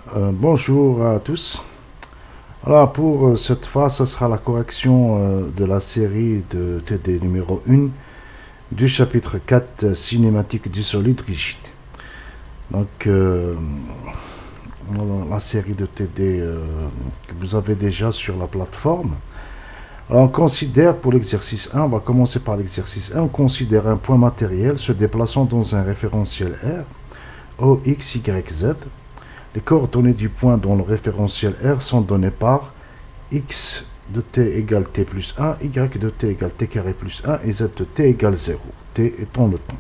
Bonjour à tous. Alors pour cette fois, ce sera la correction de la série de TD numéro 1 du chapitre 4 cinématique du solide rigide. Donc la série de TD que vous avez déjà sur la plateforme. Alors on considère pour l'exercice 1, on va commencer par l'exercice 1, on considère un point matériel se déplaçant dans un référentiel R, O, X, Y, Z. Les coordonnées du point dans le référentiel R sont données par x de t égale t plus 1, y de t égale t carré plus 1 et z de t égale 0, t étant le temps.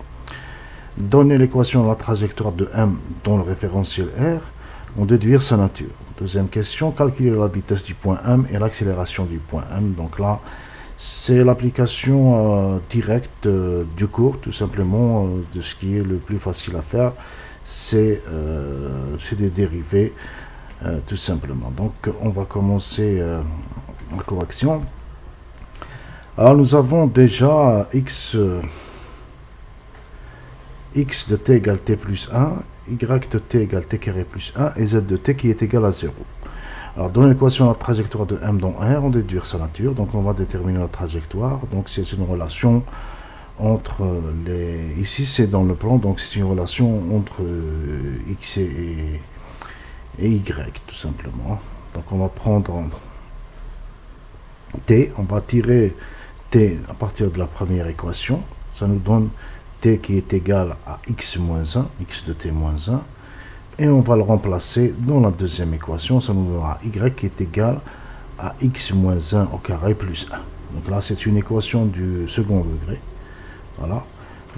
Donner l'équation de la trajectoire de M dans le référentiel R, on déduire sa nature. Deuxième question, calculer la vitesse du point M et l'accélération du point M. Donc là, c'est l'application directe du cours, tout simplement, de ce qui est le plus facile à faire. C'est des dérivés, tout simplement. Donc, on va commencer la correction. Alors, nous avons déjà x de t égale t plus 1, y de t égale t carré plus 1 et z de t qui est égal à 0. Alors, dans l'équation de la trajectoire de M dans R, on déduire sa nature. Donc, on va déterminer la trajectoire. Donc, c'est une relation entre les... Ici, c'est dans le plan, donc c'est une relation entre x et y, tout simplement. Donc, on va prendre t, on va tirer t à partir de la première équation. Ça nous donne t qui est égal à x moins 1, x de t moins 1. Et on va le remplacer dans la deuxième équation. Ça nous donnera y qui est égal à x moins 1 au carré plus 1. Donc là, c'est une équation du second degré. Voilà,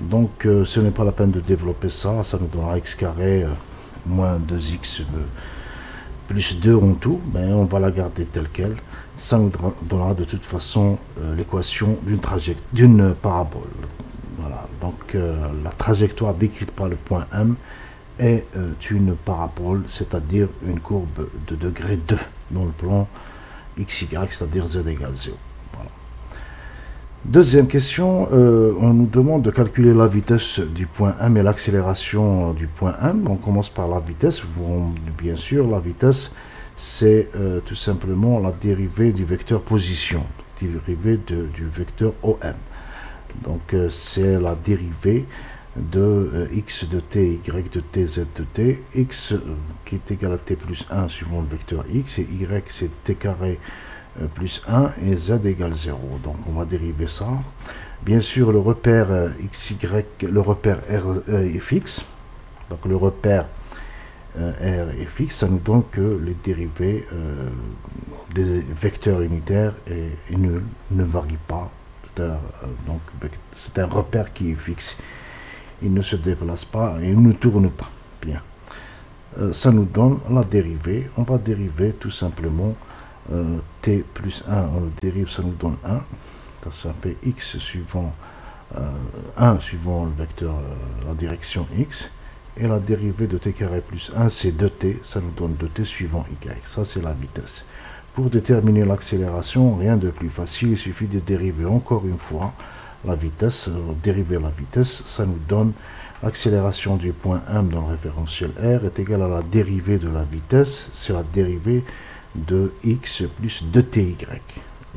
donc ce n'est pas la peine de développer ça, ça nous donnera x carré moins 2x plus 2 en tout, mais on va la garder telle qu'elle. Ça nous donnera de toute façon l'équation d'une parabole. Voilà, donc la trajectoire décrite par le point M est une parabole, c'est-à-dire une courbe de degré 2 dans le plan XY, c'est-à-dire z égale 0. Deuxième question, on nous demande de calculer la vitesse du point M et l'accélération du point M. On commence par la vitesse. Bien sûr, la vitesse, c'est tout simplement la dérivée du vecteur position, dérivée du vecteur OM. Donc, c'est la dérivée de x de t, y de t, z de t, x qui est égal à t plus 1 suivant le vecteur x, et y c'est t carré plus 1 et z égale 0. Donc on va dériver ça. Bien sûr, le repère xy, le repère r est fixe. Donc le repère r est fixe. Ça nous donne que les dérivés des vecteurs unitaires est nul, ne varie pas. Donc c'est un repère qui est fixe. Il ne se déplace pas et il ne tourne pas. Bien. Ça nous donne la dérivée. On va dériver tout simplement t plus 1, on le dérive, ça nous donne 1. Ça fait x suivant 1 suivant le vecteur, la direction x. Et la dérivée de t carré plus 1, c'est 2t, ça nous donne 2t suivant y. Ça, c'est la vitesse. Pour déterminer l'accélération, rien de plus facile, il suffit de dériver encore une fois la vitesse. Dériver la vitesse, ça nous donne l'accélération du point M dans le référentiel R est égale à la dérivée de la vitesse, c'est la dérivée de x plus 2ty.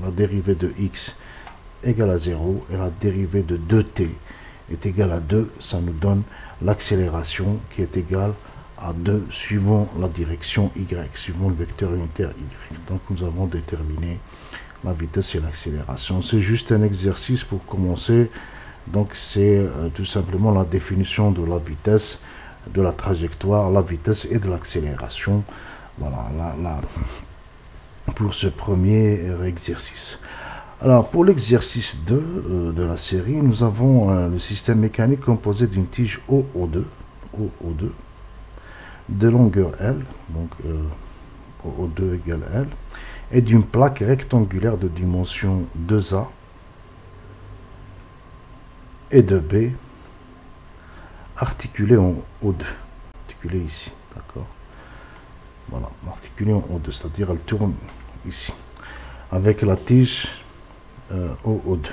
La dérivée de x égale à 0 et la dérivée de 2t est égale à 2. Ça nous donne l'accélération qui est égale à 2 suivant la direction y, suivant le vecteur unitaire y. Donc nous avons déterminé la vitesse et l'accélération. C'est juste un exercice pour commencer. Donc c'est tout simplement la définition de la vitesse, de la trajectoire, la vitesse et de l'accélération. Voilà, là, pour ce premier exercice. Alors, pour l'exercice 2 de la série, nous avons le système mécanique composé d'une tige OO2, de longueur L, donc OO2 égale L, et d'une plaque rectangulaire de dimension 2A et de B, articulée en O2, articulée ici, d'accord. Voilà, articulée en O2, c'est-à-dire elle tourne ici, avec la tige OO2.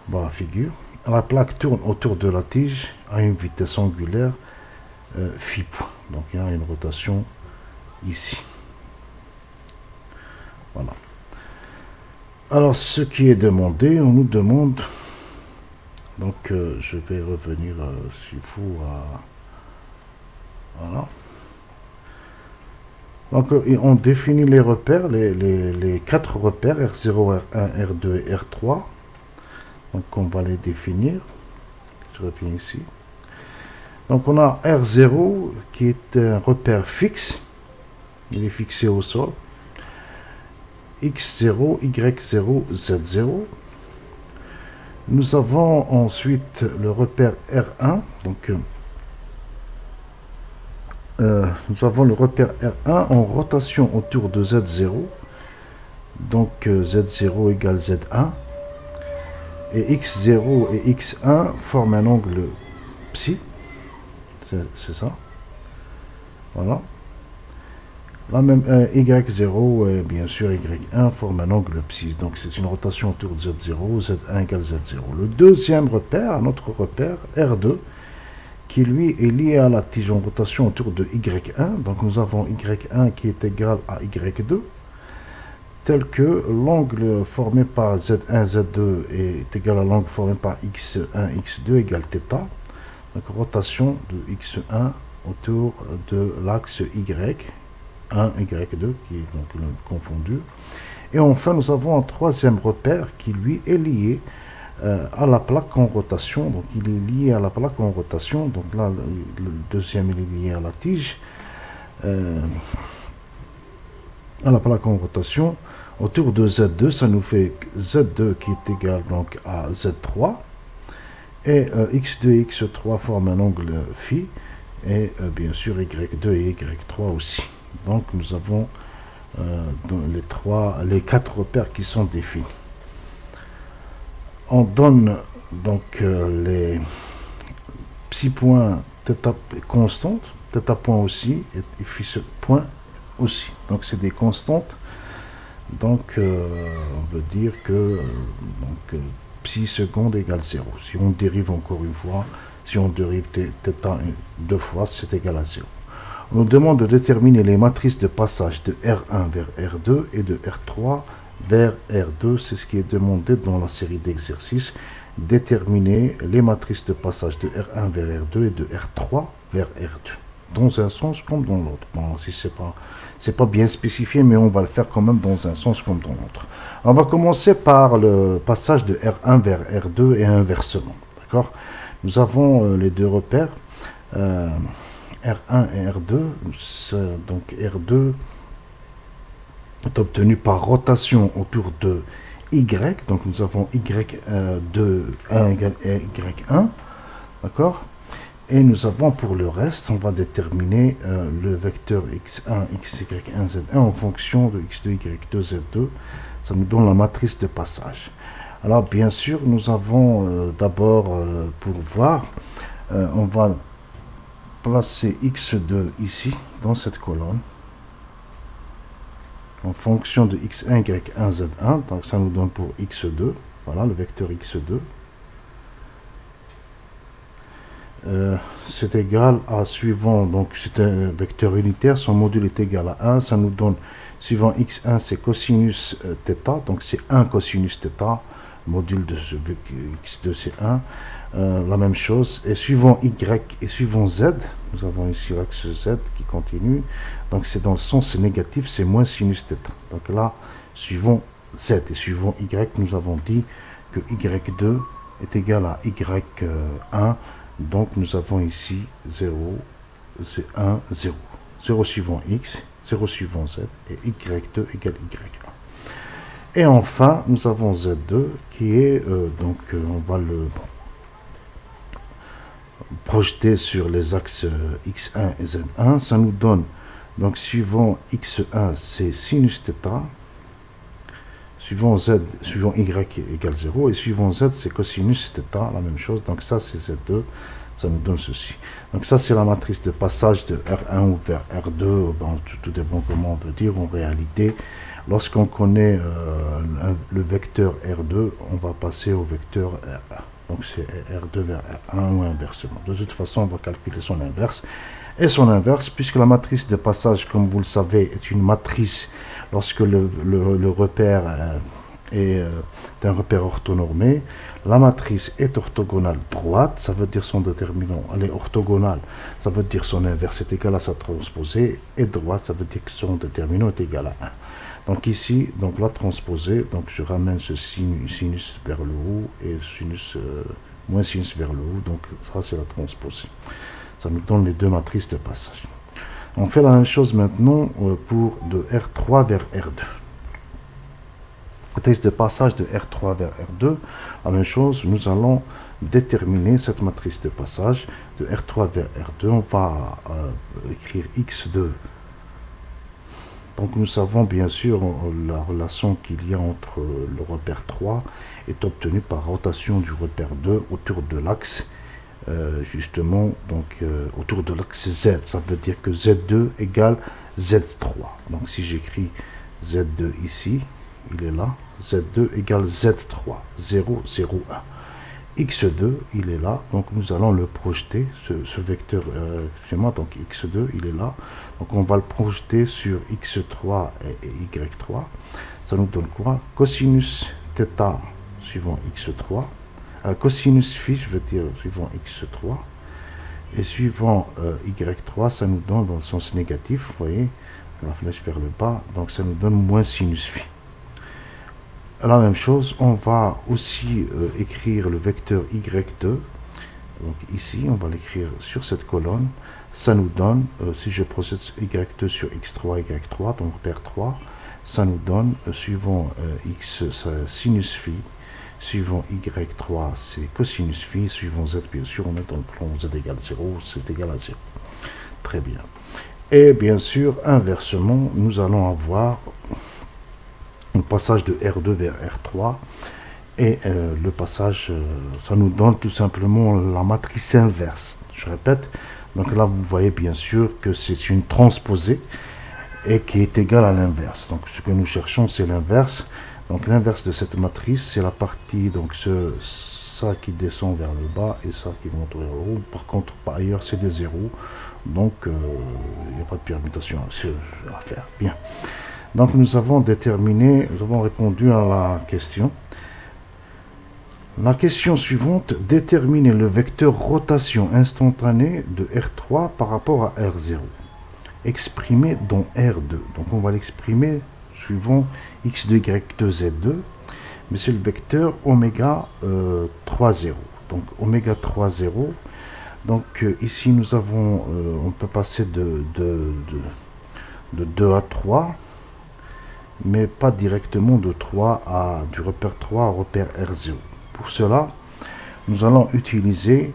Voilà la figure. La plaque tourne autour de la tige à une vitesse angulaire phi point. Donc il y a une rotation ici. Voilà. Alors, ce qui est demandé, on nous demande, donc je vais revenir s'il faut à... Voilà. Donc, on définit les repères, les 4 repères, R0, R1, R2 et R3. Donc, on va les définir. Je reviens ici. Donc, on a R0 qui est un repère fixe. Il est fixé au sol. X0, Y0, Z0. Nous avons ensuite le repère R1. Donc, nous avons le repère R1 en rotation autour de Z0. Donc, Z0 égale Z1. Et X0 et X1 forment un angle psi. C'est ça. Voilà. La même Y0 et bien sûr Y1 forment un angle psi. Donc c'est une rotation autour de Z0, Z1 égale Z0. Le deuxième repère, notre repère R2, qui lui est lié à la tige en rotation autour de Y1. Donc nous avons Y1 qui est égal à Y2, tel que l'angle formé par Z1, Z2 est égal à l'angle formé par X1, X2 égale θ. Donc rotation de X1 autour de l'axe Y1, Y2 qui est donc confondu. Et enfin nous avons un troisième repère qui lui est lié à la plaque en rotation. Donc il est lié à la plaque en rotation. Donc là le deuxième il est lié à la tige, à la plaque en rotation autour de Z2. Ça nous fait Z2 qui est égal donc à Z3. Et X2 et X3 forment un angle phi, et bien sûr Y2 et Y3 aussi. Donc nous avons les 4 repères qui sont définis. On donne donc les psi points θ constantes, θ point aussi, et phi point aussi. Donc c'est des constantes. Donc on veut dire que psi seconde égale 0. Si on dérive encore une fois, si on dérive θ deux fois, c'est égal à 0. On nous demande de déterminer les matrices de passage de R1 vers R2 et de R3 vers R2. C'est ce qui est demandé dans la série d'exercices. Déterminer les matrices de passage de R1 vers R2 et de R3 vers R2. Dans un sens comme dans l'autre. Bon, si c'est pas bien spécifié, mais on va le faire quand même dans un sens comme dans l'autre. On va commencer par le passage de R1 vers R2 et inversement. D'accord? Nous avons les deux repères, R1 et R2. Donc R2 est obtenu par rotation autour de Y. Donc nous avons Y2, 1 égale Y1. D'accord? Et nous avons pour le reste, on va déterminer le vecteur X1, XY1, Z1 en fonction de X2, Y2, Z2. Ça nous donne la matrice de passage. Alors bien sûr, nous avons d'abord, pour voir, on va placer X2 ici, dans cette colonne, en fonction de X1, Y1, Z1. Donc ça nous donne pour X2, voilà le vecteur X2. C'est égal à suivant, donc c'est un vecteur unitaire, son module est égal à 1, ça nous donne, suivant x1 c'est cosinus θ, donc c'est 1 cosinus θ, module de ce x2 c'est 1, la même chose, et suivant y et suivant z, nous avons ici l'axe z qui continue, donc c'est dans le sens négatif, c'est moins sinus θ, donc là, suivant z et suivant y, nous avons dit que y2 est égal à y1. Donc nous avons ici 0, 1, 0. 0 suivant x, 0 suivant z, et y2 égale y1. Et enfin, nous avons z2 qui est, on va le projeter sur les axes x1 et z1. Ça nous donne, donc suivant x1, c'est sinus θ. Suivant z, suivant y égale 0, et suivant z, c'est cosinus θ, la même chose. Donc ça, c'est z2, ça nous donne ceci. Donc ça, c'est la matrice de passage de R1 ou vers R2. Bon, tout dépend comment on veut dire. En réalité, lorsqu'on connaît le vecteur R2, on va passer au vecteur R1. Donc c'est R2 vers R1 ou inversement. De toute façon, on va calculer son inverse. et son inverse, puisque la matrice de passage, comme vous le savez, est une matrice lorsque le repère est un repère orthonormé. La matrice est orthogonale droite, ça veut dire son déterminant, elle est orthogonale, ça veut dire son inverse est égal à sa transposée, et droite, ça veut dire que son déterminant est égal à 1. Donc ici, donc la transposée, donc je ramène ce sinus vers le haut et sinus moins sinus vers le haut, donc ça c'est la transposée. Ça nous donne les deux matrices de passage. On fait la même chose maintenant pour de R3 vers R2. Matrice de passage de R3 vers R2, la même chose, nous allons déterminer cette matrice de passage de R3 vers R2. On va écrire X2. Donc nous savons bien sûr la relation qu'il y a entre le repère 3 est obtenue par rotation du repère 2 autour de l'axe, justement, donc autour de l'axe Z. Ça veut dire que Z2 égale Z3. Donc si j'écris Z2 ici, il est là, Z2 égale Z3, 0, 0, 1. X2, il est là, donc nous allons le projeter, ce vecteur, excusez-moi, donc X2, il est là, donc on va le projeter sur X3 et Y3, ça nous donne quoi? Cosinus θ suivant X3, cosinus phi, je veux dire, suivant X3, et suivant Y3, ça nous donne dans le sens négatif, vous voyez, la flèche vers le bas, donc ça nous donne moins sinus phi. La même chose, on va aussi écrire le vecteur Y2. Donc ici, on va l'écrire sur cette colonne. Ça nous donne, si je projette Y2 sur X3, Y3, donc repère 3, ça nous donne, suivant X, sinus phi, suivant Y3, c'est cosinus phi, suivant Z, bien sûr, on met dans le plan Z égale 0, c'est égal à 0. Très bien. Et bien sûr, inversement, nous allons avoir le passage de R2 vers R3 et le passage, ça nous donne tout simplement la matrice inverse. Je répète, donc là vous voyez bien sûr que c'est une transposée et qui est égale à l'inverse. Donc ce que nous cherchons c'est l'inverse. Donc l'inverse de cette matrice c'est la partie, donc ça qui descend vers le bas et ça qui monte vers le haut. Par contre par ailleurs c'est des zéros, donc il n'y a pas de permutation à faire. Bien. Donc nous avons déterminé, nous avons répondu à la question. La question suivante, déterminer le vecteur rotation instantanée de R3 par rapport à R0, exprimé dans R2. Donc on va l'exprimer suivant X2, Y2, Z2, mais c'est le vecteur oméga 3, 0. Donc oméga 3, 0. Donc ici nous avons, on peut passer de 2 à 3. Mais pas directement de 3 du repère 3 au repère R0. Pour cela, nous allons utiliser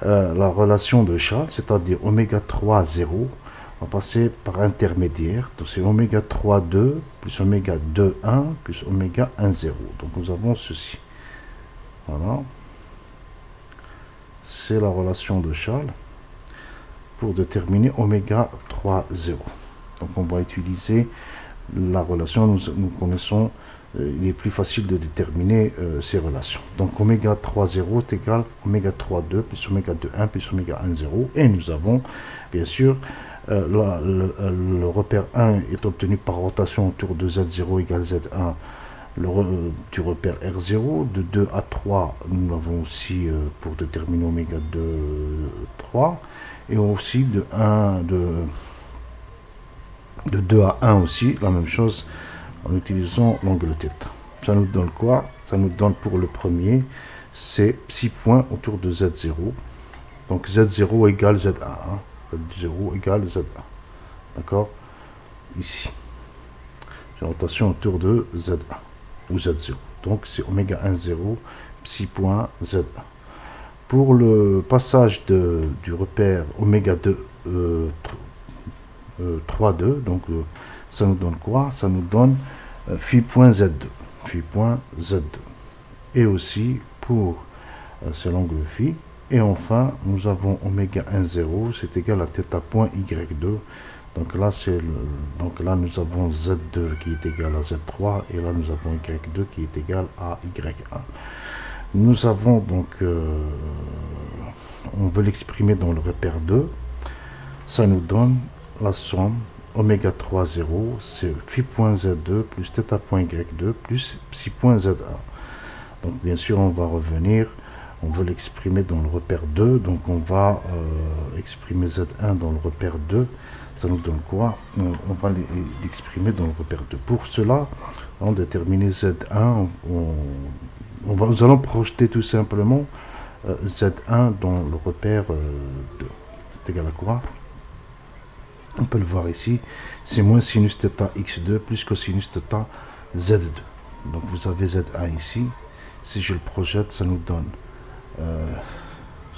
la relation de Charles, c'est-à-dire oméga 3, 0. On va passer par intermédiaire. Donc c'est oméga 3, 2, plus oméga 2, 1, plus oméga 1, 0. Donc nous avons ceci. Voilà. C'est la relation de Charles pour déterminer oméga 3, 0. Donc on va utiliser la relation, nous connaissons, il est plus facile de déterminer ces relations. Donc oméga 3, 0 est égal à oméga 3, 2 plus oméga 2, 1 plus oméga 1, 0. Et nous avons, bien sûr, le repère 1 est obtenu par rotation autour de Z0 égale Z1 du repère R0. De 2 à 3, nous avons aussi pour déterminer oméga 2, 3. Et aussi de 2 à 1 aussi, la même chose en utilisant l'angle θ. Ça nous donne quoi? Ça nous donne pour le premier, c'est 6 points autour de Z0. Donc Z0 égale Z1. Z0 égale Z1. D'accord? Ici. C'est une rotation autour de Z1 ou Z0. Donc c'est oméga 1, 0, 6 points Z1. Pour le passage du repère oméga 2, 3, 2, donc ça nous donne quoi? Ça nous donne phi.z2, phi.z2. Et aussi pour c'est l'angle phi. Et enfin, nous avons oméga 1, 0, c'est égal à θ.y2. Donc là, nous avons Z2 qui est égal à Z3, et là, nous avons Y2 qui est égal à Y1. Nous avons donc, on veut l'exprimer dans le repère 2. ça nous donne la somme oméga 3 0, c'est phi.z2 plus θ.y2 plus psi.z1. Donc bien sûr on va revenir, on veut l'exprimer dans le repère 2, donc on va exprimer z1 dans le repère 2, ça nous donne quoi? On va l'exprimer dans le repère 2. Pour cela, on détermine z1, nous allons projeter tout simplement z1 dans le repère 2. C'est égal à quoi? On peut le voir ici, c'est moins sinus θ x2 plus cosinus θ z2. Donc vous avez z1 ici, si je le projette, ça nous donne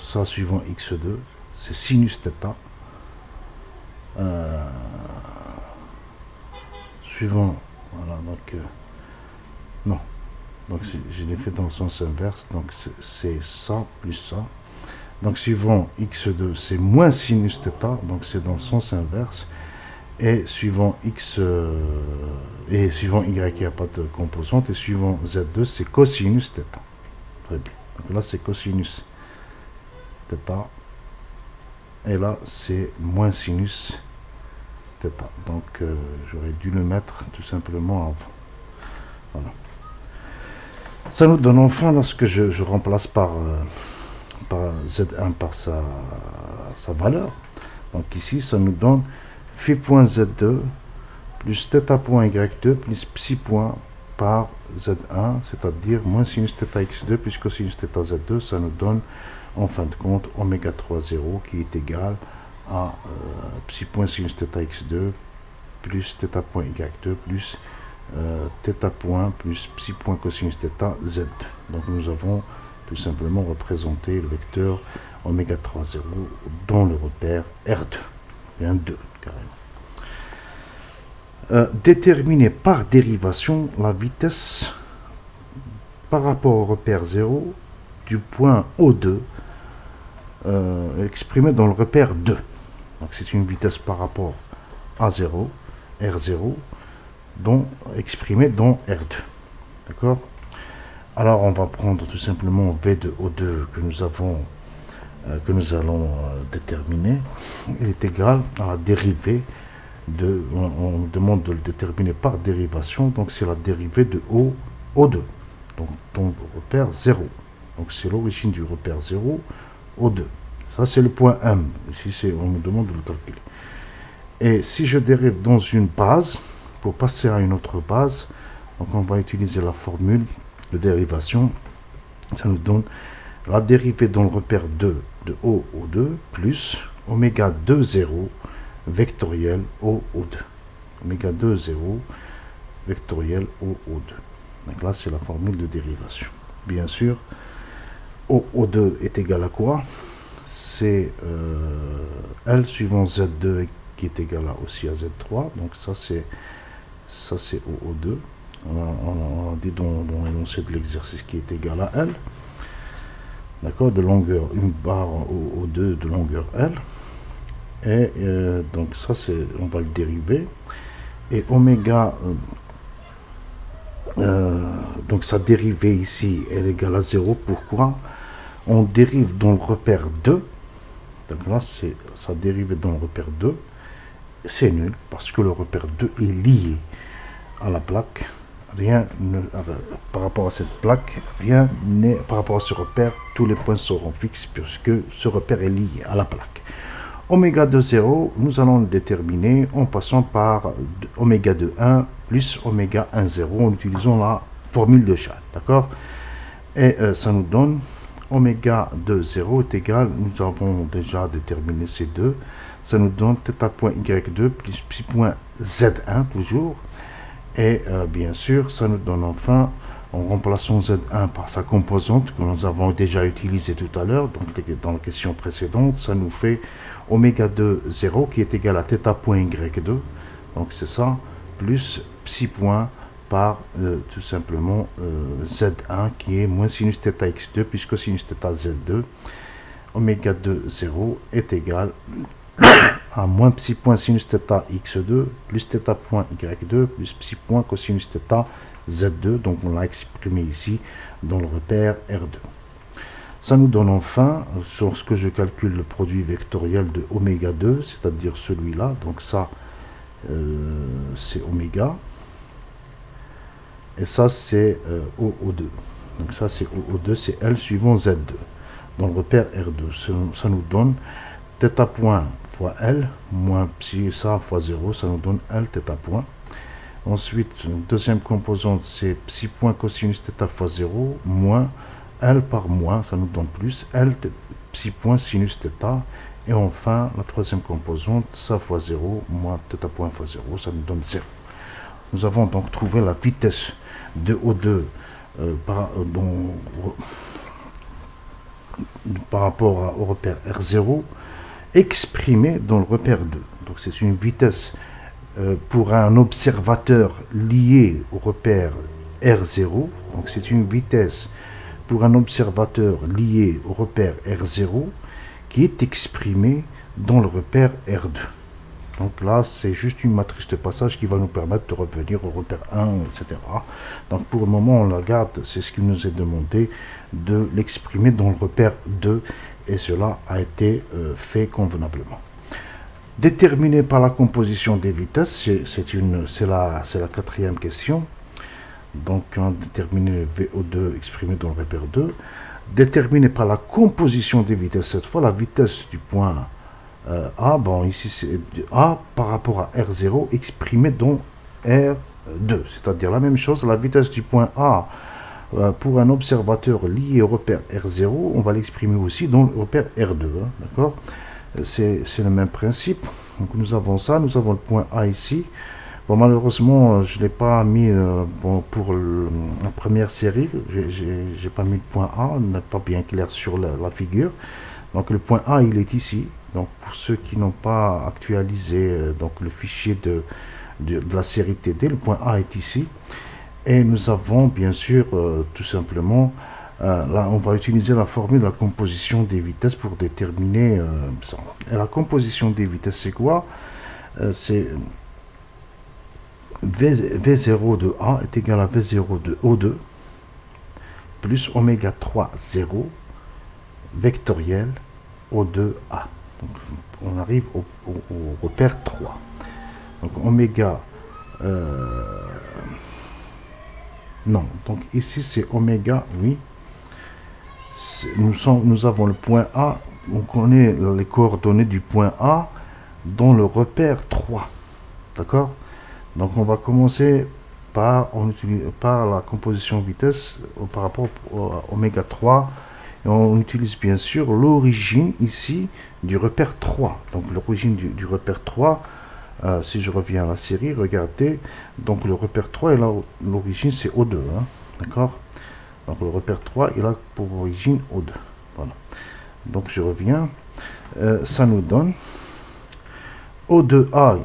ça suivant x2, c'est sinus θ. Suivant, voilà, donc non, donc je l'ai fait dans le sens inverse, donc c'est ça plus ça. Donc suivant x2 c'est moins sinus θ, donc c'est dans le sens inverse, et suivant x et suivant y il n'y a pas de composante, et suivant z2 c'est cosinus θ. Très bien, donc là c'est cosinus θ, et là c'est moins sinus θ, donc j'aurais dû le mettre tout simplement avant. Voilà. Ça nous donne enfin, lorsque je remplace par z1 par sa valeur, donc ici ça nous donne phi.z2 plus θ.y2 plus psi point par z1, c'est-à-dire moins sinus θ x2 plus cosinus θ z2, ça nous donne en fin de compte oméga 3 0 qui est égal à psi point sinus θ x2 plus θ.y2 plus θ point plus psi point cosinus θ z2. Donc nous avons tout simplement représenté le vecteur oméga 3 0 dans le repère R2, bien 2 carrément. Déterminer par dérivation la vitesse par rapport au repère 0 du point O2 exprimé dans le repère 2. Donc c'est une vitesse par rapport à 0, R0, exprimée dans R2. D'accord? Alors on va prendre tout simplement V de O2 que nous allons déterminer. Il est égal à la dérivée de, on demande de le déterminer par dérivation, donc c'est la dérivée de O2, donc ton repère 0. Donc c'est l'origine du repère 0, O2. Ça c'est le point M, ici on nous demande de le calculer. Et si je dérive dans une base, pour passer à une autre base, donc on va utiliser la formule de dérivation, ça nous donne la dérivée dans le repère 2 de O2 plus oméga 2 0 vectoriel O2. Oméga 2 0 vectoriel O2. Donc là c'est la formule de dérivation. Bien sûr, O2 est égal à quoi? C'est L suivant Z2 qui est égal aussi à Z3. Donc ça c'est O2. On a dit dans l'énoncé de l'exercice qui est égal à L. D'accord, de longueur, une barre O2 de longueur L. Et donc ça c'est, on va le dériver. Et oméga, donc sa dérivée ici est égale à 0. Pourquoi? On dérive dans le repère 2. Donc là c'est sa dérivée dans le repère 2. C'est nul parce que le repère 2 est lié à la plaque. Rien ne, par rapport à cette plaque, rien n'est, par rapport à ce repère, tous les points seront fixes puisque ce repère est lié à la plaque. Oméga 2 0, nous allons le déterminer en passant par oméga 2 1 plus oméga 1 0 en utilisant la formule de Schall, d'accord? Et ça nous donne oméga 2 0 est égal, nous avons déjà déterminé ces deux, ça nous donne θ.y2 plus psi.z1 toujours. Et bien sûr, ça nous donne enfin, en remplaçant Z1 par sa composante que nous avons déjà utilisée tout à l'heure, donc dans la question précédente, ça nous fait oméga 2 0 qui est égal à θ.y2, donc c'est ça, plus psi point par tout simplement Z1 qui est moins sinus θ x2 plus cosinus θ z2. Oméga 2 0 est égal à moins psi point sinus θ x2 plus θ.y2 plus psi point cosinus θ z2. Donc on l'a exprimé ici dans le repère R2. Ça nous donne enfin, lorsque je calcule le produit vectoriel de oméga 2, c'est-à-dire celui-là, donc ça c'est oméga, et ça c'est OO2. Donc ça c'est OO2, c'est L suivant Z2, dans le repère R2. Ça nous donne θ point fois L, moins psi ça fois 0, ça nous donne L θ point. Ensuite, deuxième composante, c'est psi point cosinus θ fois 0, moins L par moins, ça nous donne plus, L psi point sinus θ. Et enfin, la troisième composante, ça fois 0, moins θ point fois 0, ça nous donne 0. Nous avons donc trouvé la vitesse de O2 par rapport au repère R0, exprimée dans le repère 2. Donc c'est une vitesse pour un observateur lié au repère R0. Donc c'est une vitesse pour un observateur lié au repère R0 qui est exprimée dans le repère R2. Donc là, c'est juste une matrice de passage qui va nous permettre de revenir au repère 1, etc. Donc pour le moment, on la garde, c'est ce qui nous est demandé de l'exprimer dans le repère 2, et cela a été fait convenablement. Déterminé par la composition des vitesses, c'est la quatrième question. Donc on a déterminé le VO2 exprimé dans le repère 2. Déterminé par la composition des vitesses, cette fois la vitesse du point A, bon ici c'est A par rapport à R0 exprimé dans R2, c'est-à-dire la même chose, la vitesse du point A pour un observateur lié au repère R0, on va l'exprimer aussi dans le repère R2, hein, d'accord? C'est le même principe. Donc nous avons ça, nous avons le point A ici. Bon, malheureusement, je ne l'ai pas mis pour la première série. J'ai pas mis le point A, on n'est pas bien clair sur la figure. Donc le point A, il est ici. Donc pour ceux qui n'ont pas actualisé donc le fichier de la série TD, le point A est ici. Et nous avons bien sûr tout simplement, là on va utiliser la formule de la composition des vitesses pour déterminer ça. Et la composition des vitesses c'est quoi? C'est V0 de A est égal à V0 de O2 plus oméga 3 0 vectoriel O2A. Donc, on arrive au repère 3. Donc oméga non, donc ici c'est oméga, oui. Nous avons le point A, on connaît les coordonnées du point A dans le repère 3. D'accord? Donc on va commencer par la composition vitesse par rapport à oméga 3. Et on utilise bien sûr l'origine ici du repère 3. Donc l'origine du repère 3, si je reviens à la série, regardez, donc le repère 3, l'origine c'est O2, hein, d'accord? Donc le repère 3, il a pour origine O2. Voilà. Donc je reviens, ça nous donne O2A,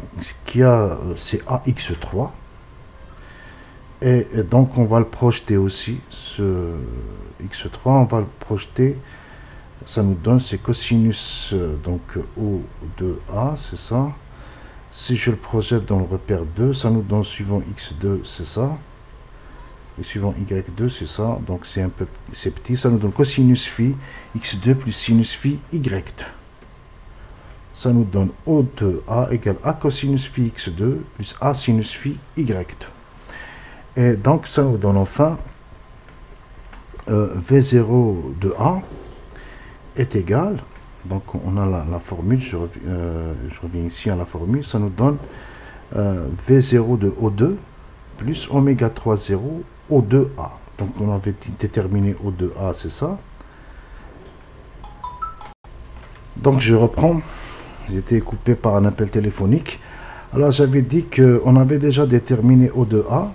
c'est AX3. Et donc on va le projeter aussi, ce X3, on va le projeter, ça nous donne, c'est cosinus, donc O2A, c'est ça. Si je le projette dans le repère 2, ça nous donne suivant X2, c'est ça. Et suivant Y2, c'est ça. Donc c'est petit, ça nous donne cosinus phi X2 plus sinus phi Y2. Ça nous donne O2A égale A cosinus phi X2 plus A sinus phi Y2. Et donc ça nous donne enfin V0 de A est égal, donc on a la formule, je reviens ici à la formule, ça nous donne V0 de O2 plus oméga 3 0 O2A. Donc on avait déterminé O2A, c'est ça. Donc je reprends, j'ai été coupé par un appel téléphonique. Alors j'avais dit qu'on avait déjà déterminé O2A.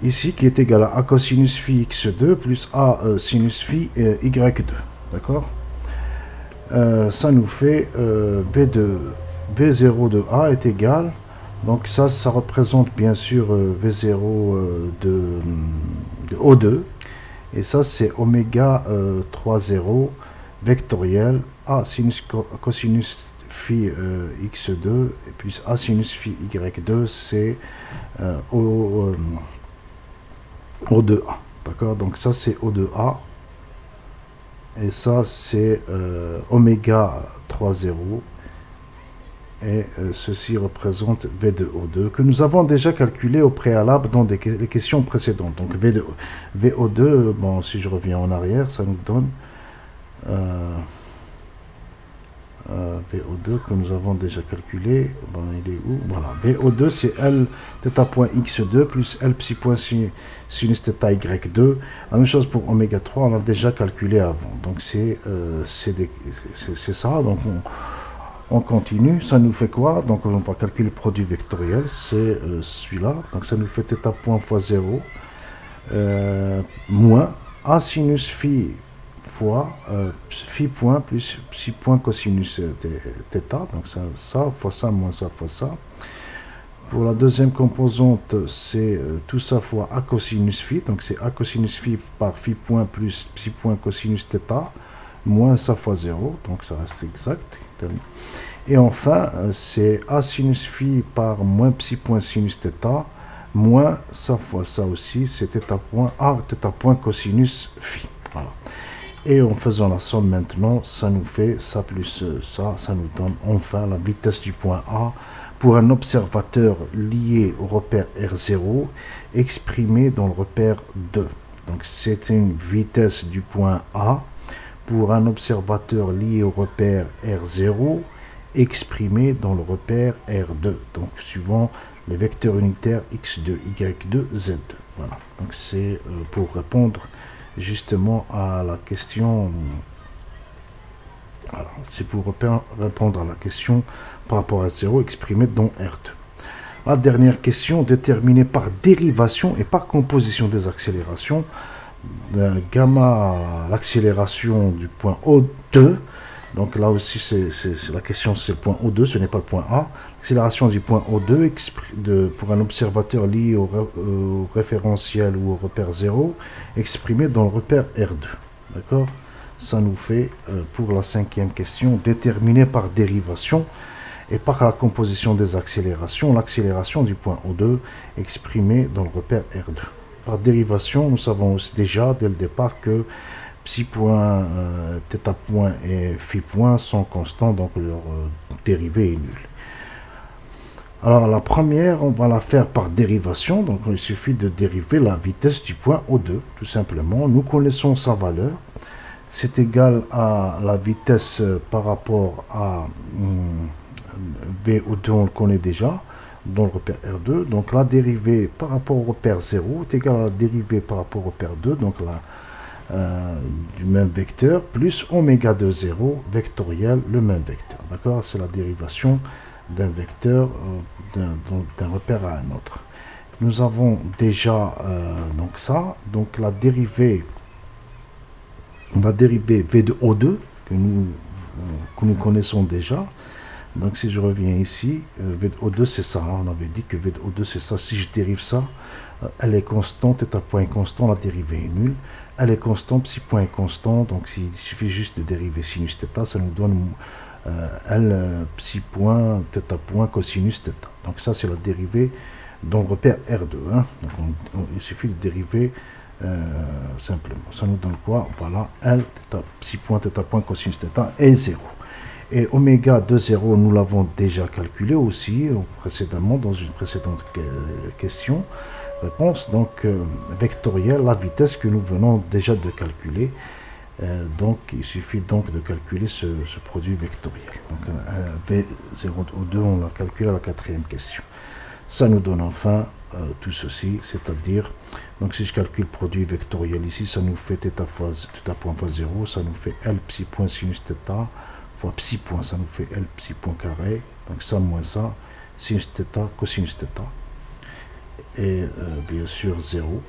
Ici, qui est égal à A cosinus phi x2 plus A sinus phi y2. D'accord? Ça nous fait V0 de A est égal. Donc ça représente bien sûr V0 de O2. Et ça, c'est oméga 3 0 vectoriel A sinus cosinus phi x2 et puis A sinus phi y2, c'est O2A, d'accord? Donc ça c'est O2A Et ça, c'est oméga 3,0. Et ceci représente V de O2 que nous avons déjà calculé au préalable dans les questions précédentes. Donc VO2, bon, si je reviens en arrière, ça nous donne VO2 que nous avons déjà calculé. Bon, il est où? Voilà, VO2 c'est L θ point x2 plus L psi point sinus θ y2. La même chose pour oméga 3, on a déjà calculé avant. Donc c'est ça. Donc on continue, ça nous fait quoi? Donc on va calculer le produit vectoriel, c'est celui-là. Donc ça nous fait θ point fois 0 moins A sinus phi fois phi point plus psi point cosinus θ. Donc ça fois ça moins ça fois ça. Pour la deuxième composante, c'est tout ça fois A cosinus phi. Donc c'est A cosinus phi par phi point plus psi point cosinus θ moins ça fois 0. Donc ça reste exact. Et enfin, c'est A sinus phi par moins psi point sinus θ, moins ça fois ça aussi, c'est θ point A, θ point cosinus phi. Voilà. Et en faisant la somme maintenant, ça nous fait ça plus ça nous donne enfin la vitesse du point A pour un observateur lié au repère R0, exprimé dans le repère 2. Donc c'est une vitesse du point A pour un observateur lié au repère R0, exprimé dans le repère R2, donc suivant les vecteurs unitaires x2, y2, z2. Voilà, donc c'est pour répondre justement à la question. Alors, c'est pour répondre à la question par rapport à 0 exprimé dans R2. La dernière question, déterminée par dérivation et par composition des accélérations. Gamma, l'accélération du point O2. Donc là aussi, la question, c'est le point O2, ce n'est pas le point A. L'accélération du point O2 pour un observateur lié au référentiel ou au repère 0, exprimé dans le repère R2. D'accord? Ça nous fait, pour la cinquième question, déterminer par dérivation et par la composition des accélérations, l'accélération du point O2, exprimée dans le repère R2. Par dérivation, nous savons aussi déjà dès le départ que psi point, θ point et phi point sont constants, donc leur dérivée est nulle. Alors la première, on va la faire par dérivation, donc il suffit de dériver la vitesse du point O2, tout simplement. Nous connaissons sa valeur, c'est égal à la vitesse par rapport à VO2, on le connaît déjà, dans le repère R2, donc la dérivée par rapport au repère 0 est égale à la dérivée par rapport au repère 2, donc du même vecteur, plus oméga de 0 vectoriel, le même vecteur. D'accord? C'est la dérivation d'un vecteur d'un repère à un autre. Nous avons déjà donc ça, donc la dérivée, on va dériver V de O2 que nous connaissons déjà. Donc si je reviens ici, V de O2 c'est ça, hein, on avait dit que V de O2 c'est ça. Si je dérive ça, elle est constante, θ point est constant, la dérivée est nulle. Elle est constante, psi point est constant, donc il suffit juste de dériver sinus θ, ça nous donne L psi point, θ point, cosinus θ. Donc ça c'est la dérivée dans le repère R2. Hein. Donc il suffit de dériver simplement. Ça nous donne quoi? Voilà, L psi point, θ point, cosinus θ est 0. Et oméga de 0, nous l'avons déjà calculé aussi précédemment dans une précédente question. Réponse donc vectorielle, la vitesse que nous venons déjà de calculer. Donc il suffit donc de calculer ce produit vectoriel. Donc V0O2, on l'a calculé à la quatrième question. Ça nous donne enfin tout ceci, c'est-à-dire, donc si je calcule le produit vectoriel ici, ça nous fait θ point fois 0, ça nous fait L psi point sinus θ fois psi point, ça nous fait L psi point carré, donc ça moins ça, sinus θ, cosinus θ, et bien sûr 0.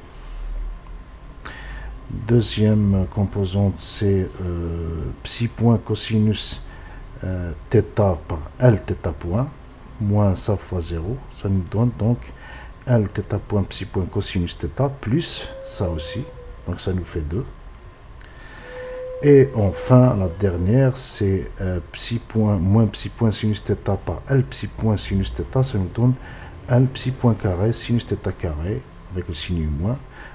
Deuxième composante, c'est psi point cosinus θ par L θ point, moins ça fois 0, ça nous donne donc L θ point psi point cosinus θ plus ça aussi, donc ça nous fait 2. Et enfin, la dernière, c'est psi point moins psi point sinus θ par L psi point sinus θ, ça nous donne L psi point carré sinus θ carré avec le signe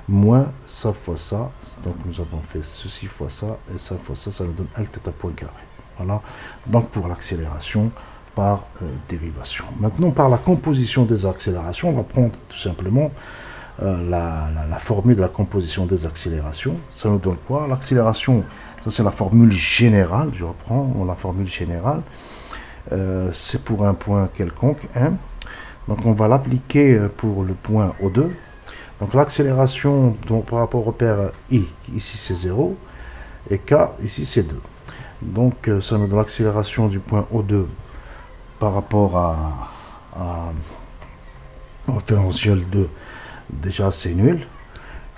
moins ça fois ça. Donc nous avons fait ceci fois ça, et ça fois ça, ça nous donne L θ point carré. Voilà, donc pour l'accélération par dérivation. Maintenant, par la composition des accélérations, on va prendre tout simplement la formule de la composition des accélérations. Ça nous donne quoi? L'accélération, ça c'est la formule générale, je reprends la formule générale, c'est pour un point quelconque, M. Donc on va l'appliquer pour le point O2. Donc l'accélération par rapport au repère I, ici c'est 0, et K, ici c'est 2. Donc ça nous donne l'accélération du point O2 par rapport au référentiel 2, déjà c'est nul,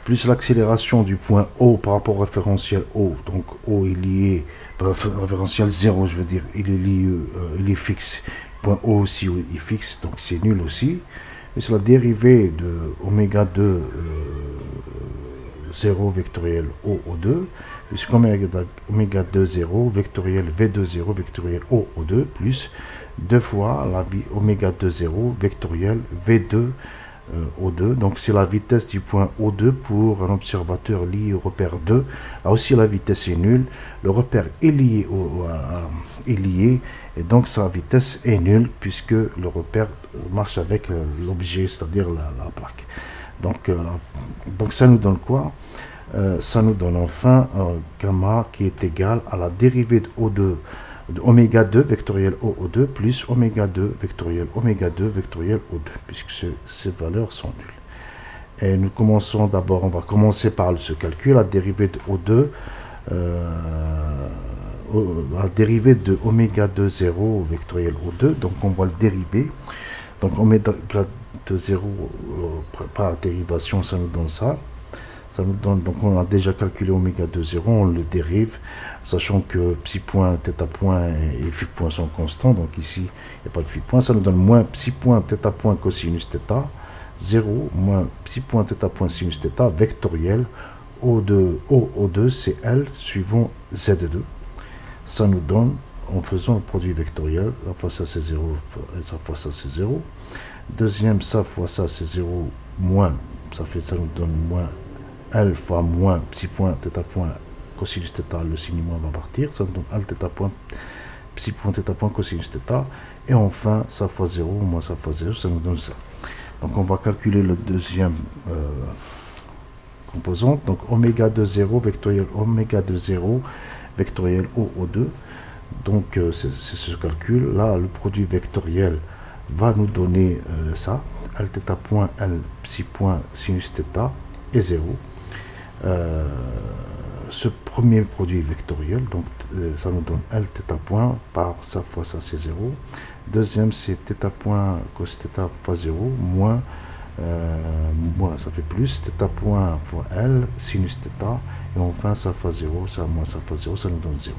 plus l'accélération du point O par rapport au référentiel O, donc O est lié, référentiel 0 je veux dire, il est lié, il est fixe, point O aussi il est fixe, donc c'est nul aussi, et c'est la dérivée de oméga 2 0 vectoriel O2, plus oméga 2 0 vectoriel V2 0 vectoriel O2, plus 2 fois la oméga 2 0 vectoriel V2 O2. Donc c'est la vitesse du point O2 pour un observateur lié au repère 2. Là aussi la vitesse est nulle. Le repère est lié, et donc sa vitesse est nulle puisque le repère marche avec l'objet, c'est-à-dire la plaque. Donc ça nous donne quoi? Ça nous donne enfin gamma qui est égal à la dérivée de O2 de oméga 2 vectoriel O2 plus oméga 2 vectoriel oméga 2 vectoriel O2, puisque ces valeurs sont nulles. Et nous commençons d'abord, on va commencer par ce calcul, la dérivée de O2, la dérivée de oméga 2 0 vectoriel O2, donc on va le dériver. Donc oméga 2 0 par dérivation, ça nous donne ça. Ça nous donne, donc on a déjà calculé oméga 2 0, on le dérive, sachant que psi point, θ point et phi point sont constants, donc ici il n'y a pas de phi point, ça nous donne moins psi point θ point cosinus θ, 0, moins psi point θ point sinus θ, vectoriel, O2 c'est L suivant Z2. Ça nous donne, en faisant le produit vectoriel, ça fois ça c'est 0, ça fois ça c'est 0. Deuxième, ça fois ça c'est 0, moins, ça nous donne moins L fois moins psi point θ point cosinus θ, le signe moins va partir, ça nous donne L θ point psi point θ point cosinus θ, et enfin ça fois 0 moins ça fois 0, ça nous donne ça. Donc on va calculer le deuxième composante, donc oméga 2 0 vectoriel oméga 2 0 vectoriel O2, donc c'est ce calcul là, le produit vectoriel va nous donner ça, L θ point L psi point sinus θ est 0. Ce premier produit vectoriel, donc ça nous donne L θ point par ça fois ça c'est 0. Deuxième c'est θ point cos θ fois 0 moins, ça fait plus θ point fois L sinus θ, et enfin ça fois 0, ça moins ça fois 0, ça nous donne 0.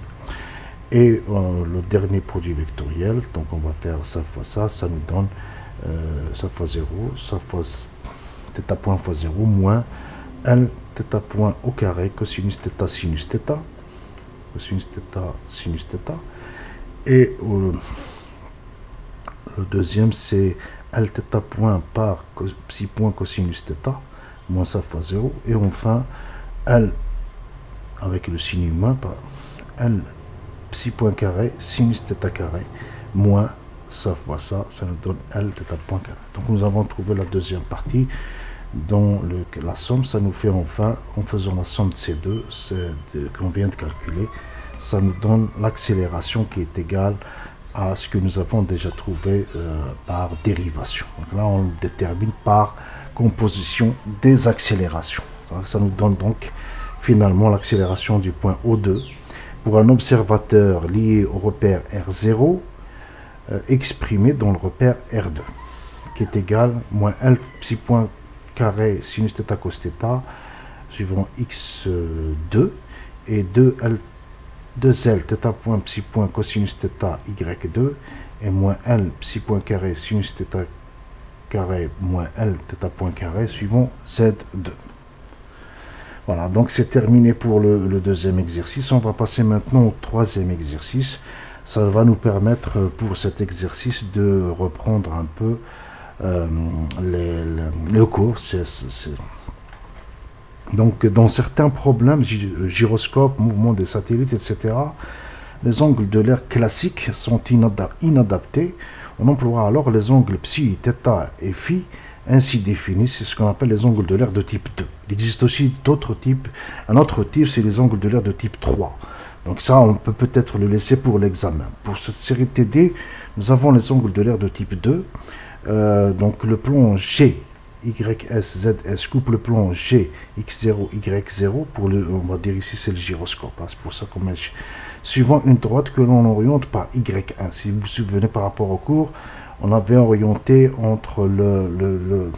Et le dernier produit vectoriel, donc on va faire ça fois ça nous donne ça fois 0, ça fois θ point fois 0 moins L θ point au carré cosinus θ sinus θ, cosinus θ sinus θ, et le deuxième c'est L θ point par psi point cosinus θ moins ça fois 0, et enfin L avec le signe moins par L psi point carré sinus θ carré moins ça fois ça nous donne L θ point carré. Donc nous avons trouvé la deuxième partie dont la somme, ça nous fait enfin, en faisant la somme de ces deux qu'on vient de calculer, ça nous donne l'accélération qui est égale à ce que nous avons déjà trouvé par dérivation. Donc là on le détermine par composition des accélérations. Donc, ça nous donne donc finalement l'accélération du point O2 pour un observateur lié au repère R0 exprimé dans le repère R2 qui est égal moins L psi point carré sinus θ cos θ suivant x2 et 2L θ point psi point cosinus θ y2 et moins L psi point carré sinus θ carré moins L θ point carré suivant Z2. Voilà, donc c'est terminé pour le deuxième exercice. On va passer maintenant au troisième exercice. Ça va nous permettre pour cet exercice de reprendre un peu le cours. Donc, dans certains problèmes, gyroscope, mouvement des satellites, etc., les angles de l'air classiques sont inadaptés. On emploie alors les angles psi, θ et phi ainsi définis. C'est ce qu'on appelle les angles de l'air de type 2. Il existe aussi d'autres types. Un autre type, c'est les angles de l'air de type 3. Donc ça, on peut peut-être le laisser pour l'examen. Pour cette série TD, nous avons les angles de l'air de type 2. Donc le plan G, YS, ZS coupe le plan G, X0, Y0. On va dire ici, c'est le gyroscope. Hein, c'est pour ça qu'on met suivant une droite que l'on oriente par Y1. Si vous vous souvenez par rapport au cours, on avait orienté entre le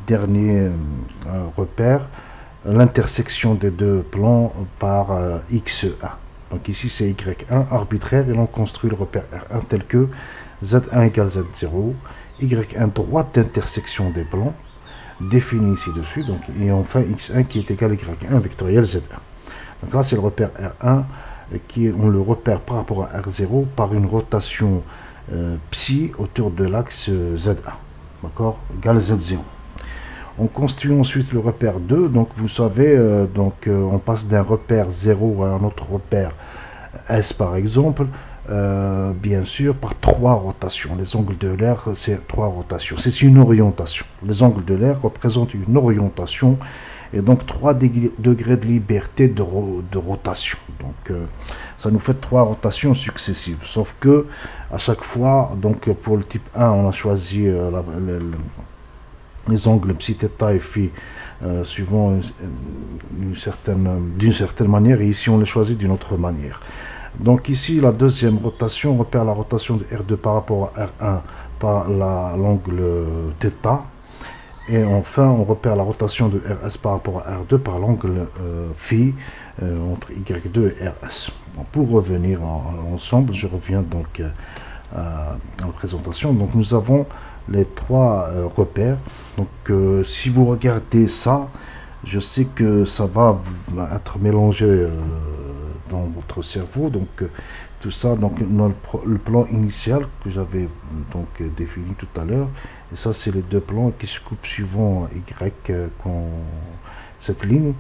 dernier repère, l'intersection des deux plans par X1. Donc ici c'est Y1 arbitraire et l'on construit le repère R1 tel que Z1 égale Z0, Y1 droite d'intersection des plans, défini ici-dessus, donc, et enfin X1 qui est égal à Y1 vectoriel Z1. Donc là c'est le repère R1 on le repère par rapport à R0 par une rotation psi autour de l'axe Z1, d'accord, égale Z0. On construit ensuite le repère 2, donc vous savez, on passe d'un repère 0 à un autre repère S par exemple, bien sûr par 3 rotations. Les angles de l'air, c'est 3 rotations, c'est une orientation. Les angles de l'air représentent une orientation et donc 3 degrés de liberté de rotation. Donc ça nous fait 3 rotations successives, sauf que à chaque fois, donc pour le type 1 on a choisi les angles psi, θ et phi suivant d'une certaine manière, et ici on les choisit d'une autre manière. Donc ici la deuxième rotation, on repère la rotation de R2 par rapport à R1 par l'angle θ. Et enfin, on repère la rotation de RS par rapport à R2 par l'angle phi entre Y2 et RS. Bon, pour revenir ensemble, je reviens donc à la présentation. Donc nous avons les 3 repères. Donc si vous regardez ça, je sais que ça va être mélangé dans votre cerveau. Donc tout ça, donc le plan initial que j'avais donc défini tout à l'heure. Et ça, c'est les deux plans qui se coupent suivant Y, cette ligne.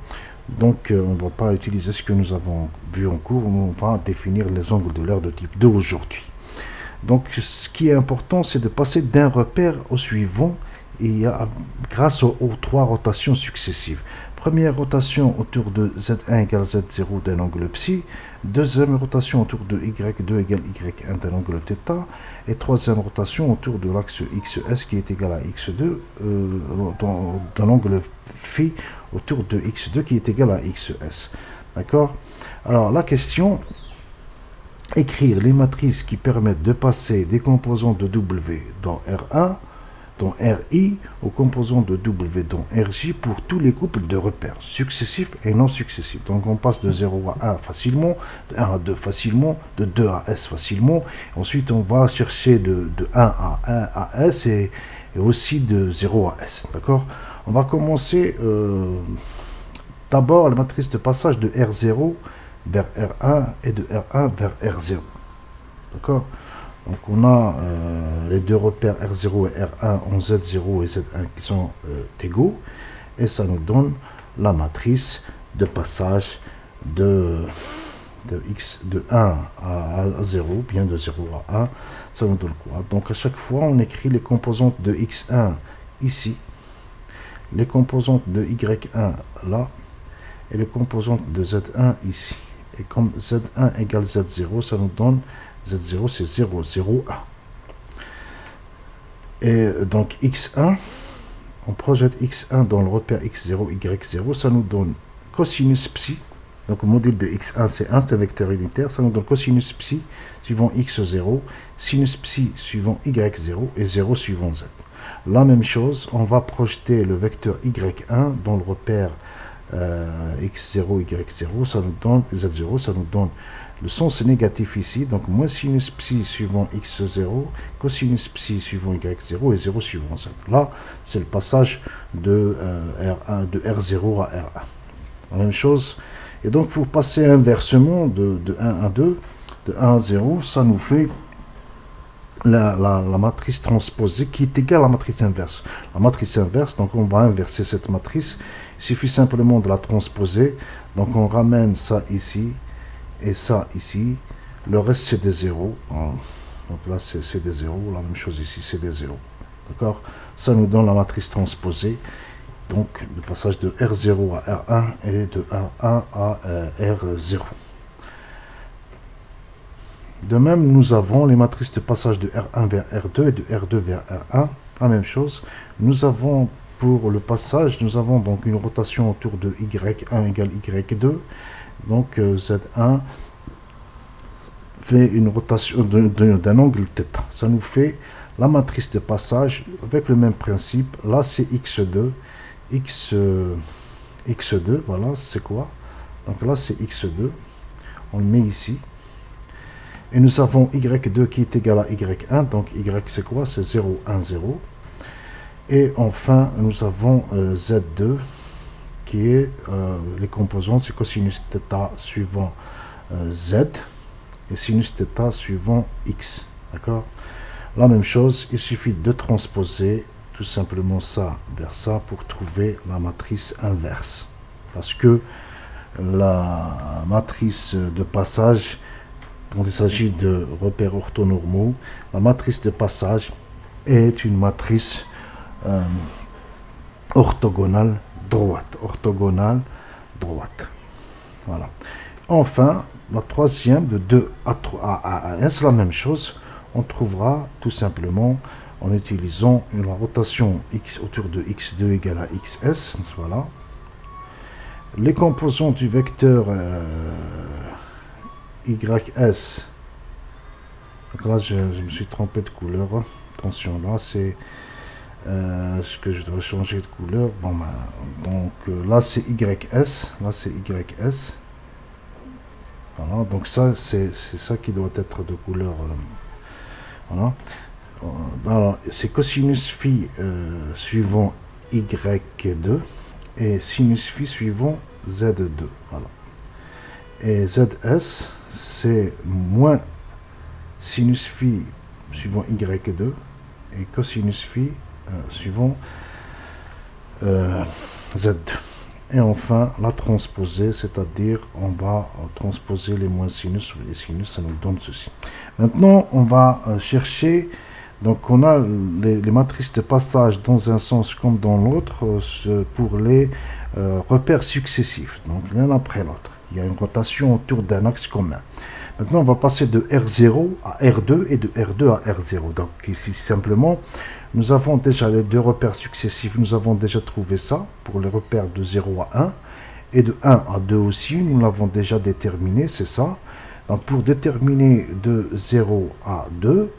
Donc, on ne va pas utiliser ce que nous avons vu en cours. On va définir les angles de l'air de type 2 aujourd'hui. Donc, ce qui est important, c'est de passer d'un repère au suivant et grâce aux 3 rotations successives. Première rotation autour de Z1 égale Z0 d'un angle psi. Deuxième rotation autour de Y2 égale Y1 d'un angle θ. Et troisième rotation autour de l'axe XS qui est égal à X2 d'un angle phi autour de X2 qui est égal à XS. D'accord? Alors la question, écrire les matrices qui permettent de passer des composants de W dans R1, dans RI, aux composants de W dans RJ pour tous les couples de repères, successifs et non successifs. Donc on passe de 0 à 1 facilement, de 1 à 2 facilement, de 2 à S facilement. Ensuite on va chercher de 1 à S et aussi de 0 à S. D'accord? On va commencer d'abord la matrice de passage de R0 vers R1 et de R1 vers R0. D'accord? Donc on a les deux repères R0 et R1 en Z0 et Z1 qui sont égaux. Et ça nous donne la matrice de passage de 1 à 0, bien de 0 à 1. Ça nous donne quoi? Donc à chaque fois on écrit les composantes de X1 ici, les composantes de Y1 là, et les composantes de Z1 ici. Et comme Z1 égale Z0, ça nous donne Z0 c'est 0, 0, 1. Et donc X1, on projette X1 dans le repère X0, Y0, ça nous donne cosinus psi. Donc le module de X1 c'est 1, c'est un vecteur unitaire, ça nous donne cosinus psi suivant X0, sinus psi suivant Y0 et 0 suivant Z. La même chose, on va projeter le vecteur Y1 dans le repère X0, Y0, ça nous donne Z0, ça nous donne le sens négatif ici, donc moins sinus psi suivant X0, cosinus psi suivant Y0 et 0 suivant Z. Là, c'est le passage de R0 à R1. La même chose. Et donc, pour passer inversement de 1 à 2, de 1 à 0, ça nous fait la matrice transposée qui est égale à la matrice inverse. La matrice inverse, donc on va inverser cette matrice. Il suffit simplement de la transposer. Donc on ramène ça ici et ça ici. Le reste c'est des zéros. Donc là c'est des zéros. La même chose ici, c'est des zéros. D'accord? Ça nous donne la matrice transposée. Donc le passage de R0 à R1 et de R1 à R0. De même, nous avons les matrices de passage de R1 vers R2 et de R2 vers R1. La même chose. Nous avons pour le passage, nous avons donc une rotation autour de Y1 égale Y2. Donc Z1 fait une rotation d'un angle θ. Ça nous fait la matrice de passage avec le même principe. Là, c'est X2. X2, voilà, c'est quoi? Donc là, c'est X2. On le met ici. Et nous avons Y2 qui est égal à Y1. Donc Y, c'est quoi? C'est 0, 1, 0. Et enfin, nous avons Z2 qui est les composantes, c'est cosinus θ suivant Z et sinus θ suivant X. D'accord? La même chose, il suffit de transposer tout simplement ça vers ça pour trouver la matrice inverse. Parce que la matrice de passage, quand il s'agit de repères orthonormaux, la matrice de passage est une matrice orthogonale droite. Orthogonale droite. Voilà. Enfin, la troisième de 2 à 3 à 1, c'est la même chose. On trouvera tout simplement en utilisant la rotation x autour de x2 égale à xs. Voilà. Les composants du vecteur ys. Donc là, je me suis trompé de couleur. Attention, là, c'est ce que je dois changer de couleur. Bon, donc là, c'est ys. Là, c'est ys. Voilà, donc ça, c'est ça qui doit être de couleur. Voilà. Alors, c'est cosinus phi suivant y2 et sinus phi suivant z2. Voilà. Et zs, c'est moins sinus phi suivant y2 et cosinus phi suivant z2. Et enfin, la transposer, c'est-à-dire on va transposer les moins sinus sur les sinus, ça nous donne ceci. Maintenant, on va chercher, donc on a les matrices de passage dans un sens comme dans l'autre pour les repères successifs, donc l'un après l'autre. Il y a une rotation autour d'un axe commun. Maintenant, on va passer de R0 à R2 et de R2 à R0. Donc, ici, simplement, nous avons déjà les deux repères successifs. Nous avons déjà trouvé ça pour les repères de 0 à 1. Et de 1 à 2 aussi, nous l'avons déjà déterminé, c'est ça. Donc, pour déterminer de 0 à 2,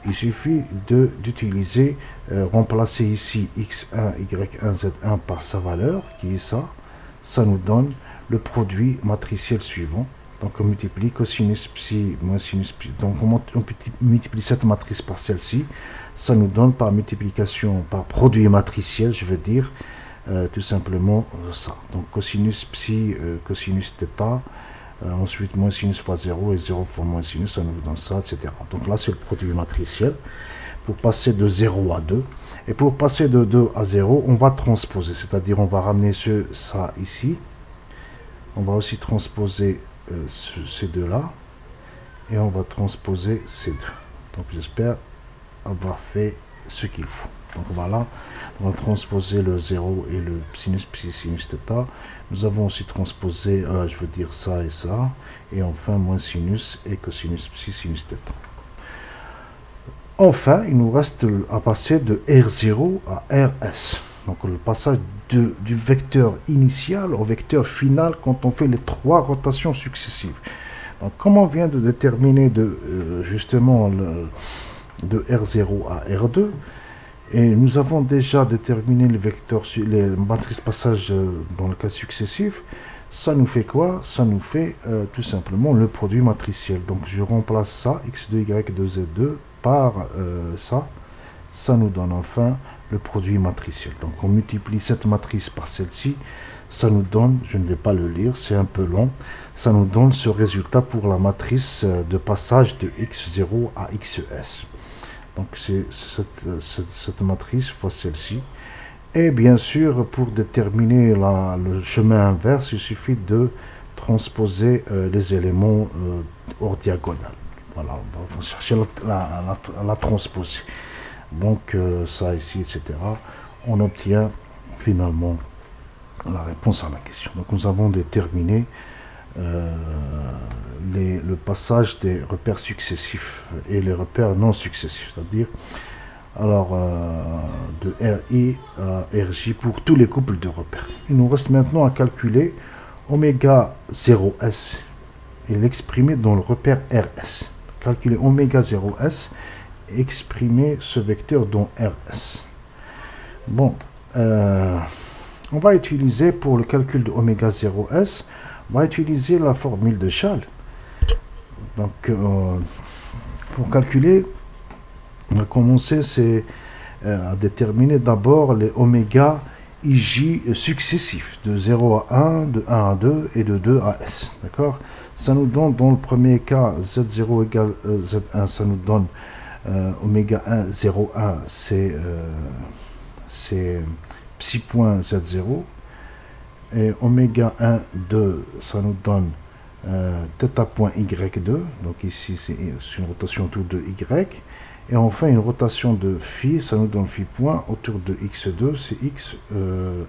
il suffit d'utiliser, remplacer ici x1, y1, z1 par sa valeur, qui est ça. Ça nous donne le produit matriciel suivant. Donc on multiplie cosinus psi moins sinus psi. Donc on multiplie cette matrice par celle-ci. Ça nous donne par multiplication, par produit matriciel, je veux dire, tout simplement ça. Donc cosinus psi, cosinus θ, ensuite moins sinus fois 0 et 0 fois moins sinus, ça nous donne ça, etc. Donc là c'est le produit matriciel. Pour passer de 0 à 2. Et pour passer de 2 à 0, on va transposer. C'est-à-dire on va ramener ça ici. On va aussi transposer ces deux-là. Et on va transposer ces deux. Donc j'espère avoir fait ce qu'il faut. Donc voilà, on va transposer le 0 et le sinus psi sinus θ. Nous avons aussi transposé, je veux dire ça et ça. Et enfin, moins sinus et cosinus psi sinus θ. Enfin, il nous reste à passer de R0 à RS. Donc le passage du vecteur initial au vecteur final quand on fait les trois rotations successives. Donc comme on vient de déterminer justement de R0 à R2, et nous avons déjà déterminé les vecteurs, les matrices passage dans le cas successif, ça nous fait quoi? Ça nous fait tout simplement le produit matriciel. Donc je remplace ça, x2, y2, z2, par ça nous donne enfin le produit matriciel. Donc on multiplie cette matrice par celle-ci, ça nous donne, je ne vais pas le lire, c'est un peu long, ça nous donne ce résultat pour la matrice de passage de x0 à xs. Donc c'est cette matrice fois celle-ci. Et bien sûr, pour déterminer le chemin inverse, il suffit de transposer les éléments hors diagonale. Voilà, on va chercher la transposer. Donc ça ici, etc. On obtient finalement la réponse à la question. Donc nous avons déterminé le passage des repères successifs et les repères non successifs, c'est-à-dire alors de RI à RJ pour tous les couples de repères. Il nous reste maintenant à calculer oméga 0S et l'exprimer dans le repère RS. Calculer oméga 0S et exprimer ce vecteur dans RS. Bon, on va utiliser pour le calcul de oméga 0S, on va utiliser la formule de Schall. Donc, pour calculer, on va commencer à déterminer d'abord les oméga IJ successifs, de 0 à 1, de 1 à 2 et de 2 à S. D'accord? Ça nous donne, dans le premier cas, Z0 égale Z1, ça nous donne oméga 1, 0, 1, c'est psi point Z0. Et oméga 1, 2, ça nous donne θ point Y2. Donc ici, c'est une rotation autour de Y. Et enfin, une rotation de phi, ça nous donne phi point autour de x2, c'est x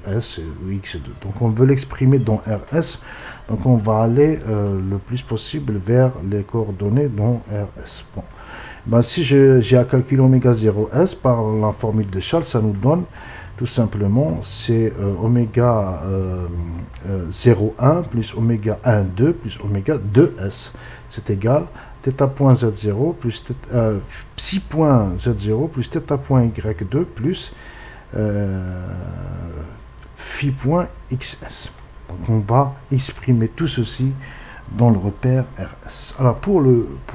s ou x2. Donc on veut l'exprimer dans RS, donc on va aller le plus possible vers les coordonnées dans RS. Bon. Ben, si j'ai à calculer oméga 0s par la formule de Schall, ça nous donne tout simplement, c'est oméga 0,1 plus oméga 1,2 plus oméga 2s. C'est égal θ point z0 plus psi point z0 plus θ point y2 plus phi point xs. Donc on va exprimer tout ceci dans le repère RS. Alors pour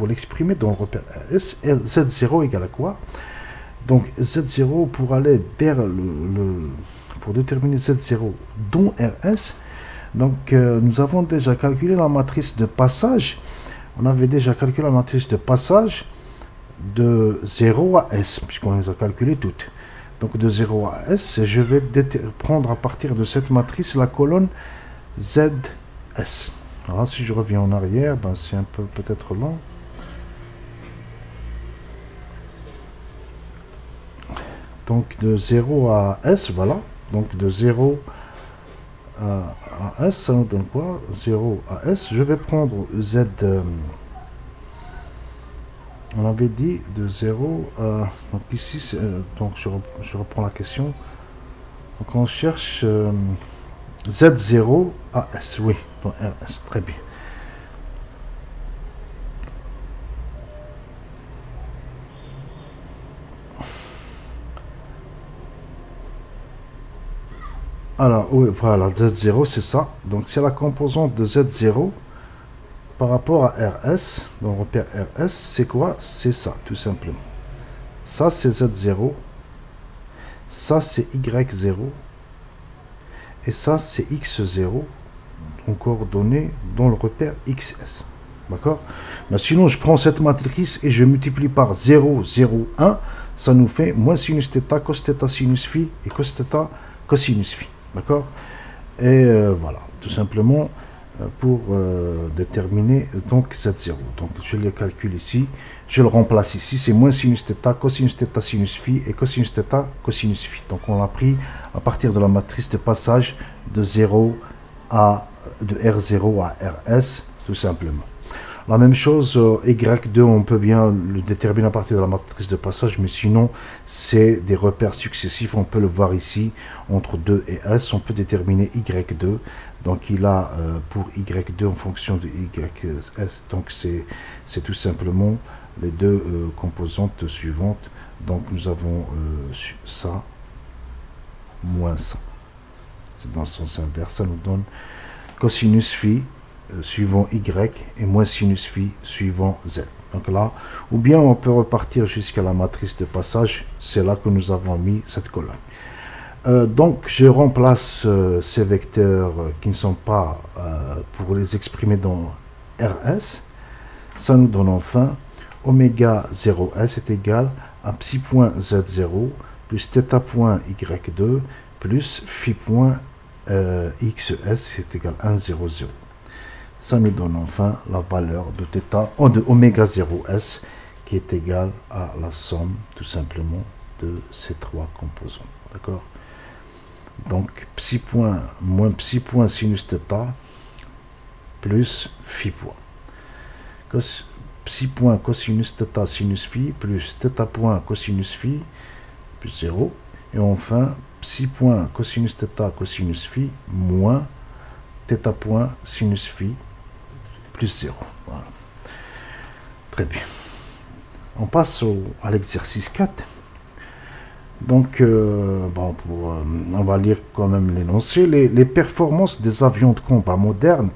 l'exprimer dans le repère RS, z0 égale à quoi? Donc z0, pour aller vers pour déterminer z0 dans RS, donc nous avons déjà calculé la matrice de passage. On avait déjà calculé la matrice de passage de 0 à S, puisqu'on les a calculées toutes. Donc de 0 à S, je vais prendre à partir de cette matrice la colonne ZS. Alors si je reviens en arrière, ben, c'est un peu peut-être long. Donc de 0 à S, voilà. Donc de 0 à S, ça nous donne quoi? 0 à S, je vais prendre Z. On avait dit de 0 à... Donc ici, donc je reprends la question. Donc on cherche Z0 à S, oui, dans RS, très bien. Alors, oui, voilà, Z0, c'est ça. Donc, c'est la composante de Z0 par rapport à RS. Donc, on repère RS, c'est quoi? C'est ça, tout simplement. Ça, c'est Z0. Ça, c'est Y0. Et ça, c'est X0. En coordonnées dans le repère XS. D'accord? Mais sinon, je prends cette matrice et je multiplie par 0, 0, 1. Ça nous fait moins sinus θ, cos θ, sinus phi et cos θ, cosinus phi. D'accord? Et voilà, tout simplement pour déterminer donc Z0. Donc je le calcule ici, je le remplace ici, c'est moins sinus θ, cosinus θ, sinus phi et cosinus θ, cosinus phi. Donc on l'a pris à partir de la matrice de passage de 0 à de R0 à RS, tout simplement. La même chose, Y2, on peut bien le déterminer à partir de la matrice de passage, mais sinon, c'est des repères successifs. On peut le voir ici, entre 2 et S, on peut déterminer Y2. Donc, il a pour Y2 en fonction de YS. Donc, c'est tout simplement les deux composantes suivantes. Donc, nous avons ça, moins ça. C'est dans le sens inverse. Ça nous donne cosinus phi suivant Y et moins sinus phi suivant Z. Donc là, ou bien on peut repartir jusqu'à la matrice de passage, c'est là que nous avons mis cette colonne. Donc je remplace ces vecteurs qui ne sont pas pour les exprimer dans RS. Ça nous donne enfin oméga 0S est égal à psi point Z0 plus θ point Y2 plus phi point XS, c'est égal à 1, 0, 0. Ça nous donne enfin la valeur de θ, de oméga 0S, qui est égale à la somme, tout simplement, de ces trois composants. D'accord? Donc, psi point moins psi point sinus θ plus phi point. Psi point cosinus θ sinus phi plus θ point cosinus phi plus 0. Et enfin, psi point cosinus θ cosinus phi moins θ point sinus phi plus 0. Voilà. Très bien. On passe à l'exercice 4. Donc, on va lire quand même l'énoncé. Les performances des avions de combat modernes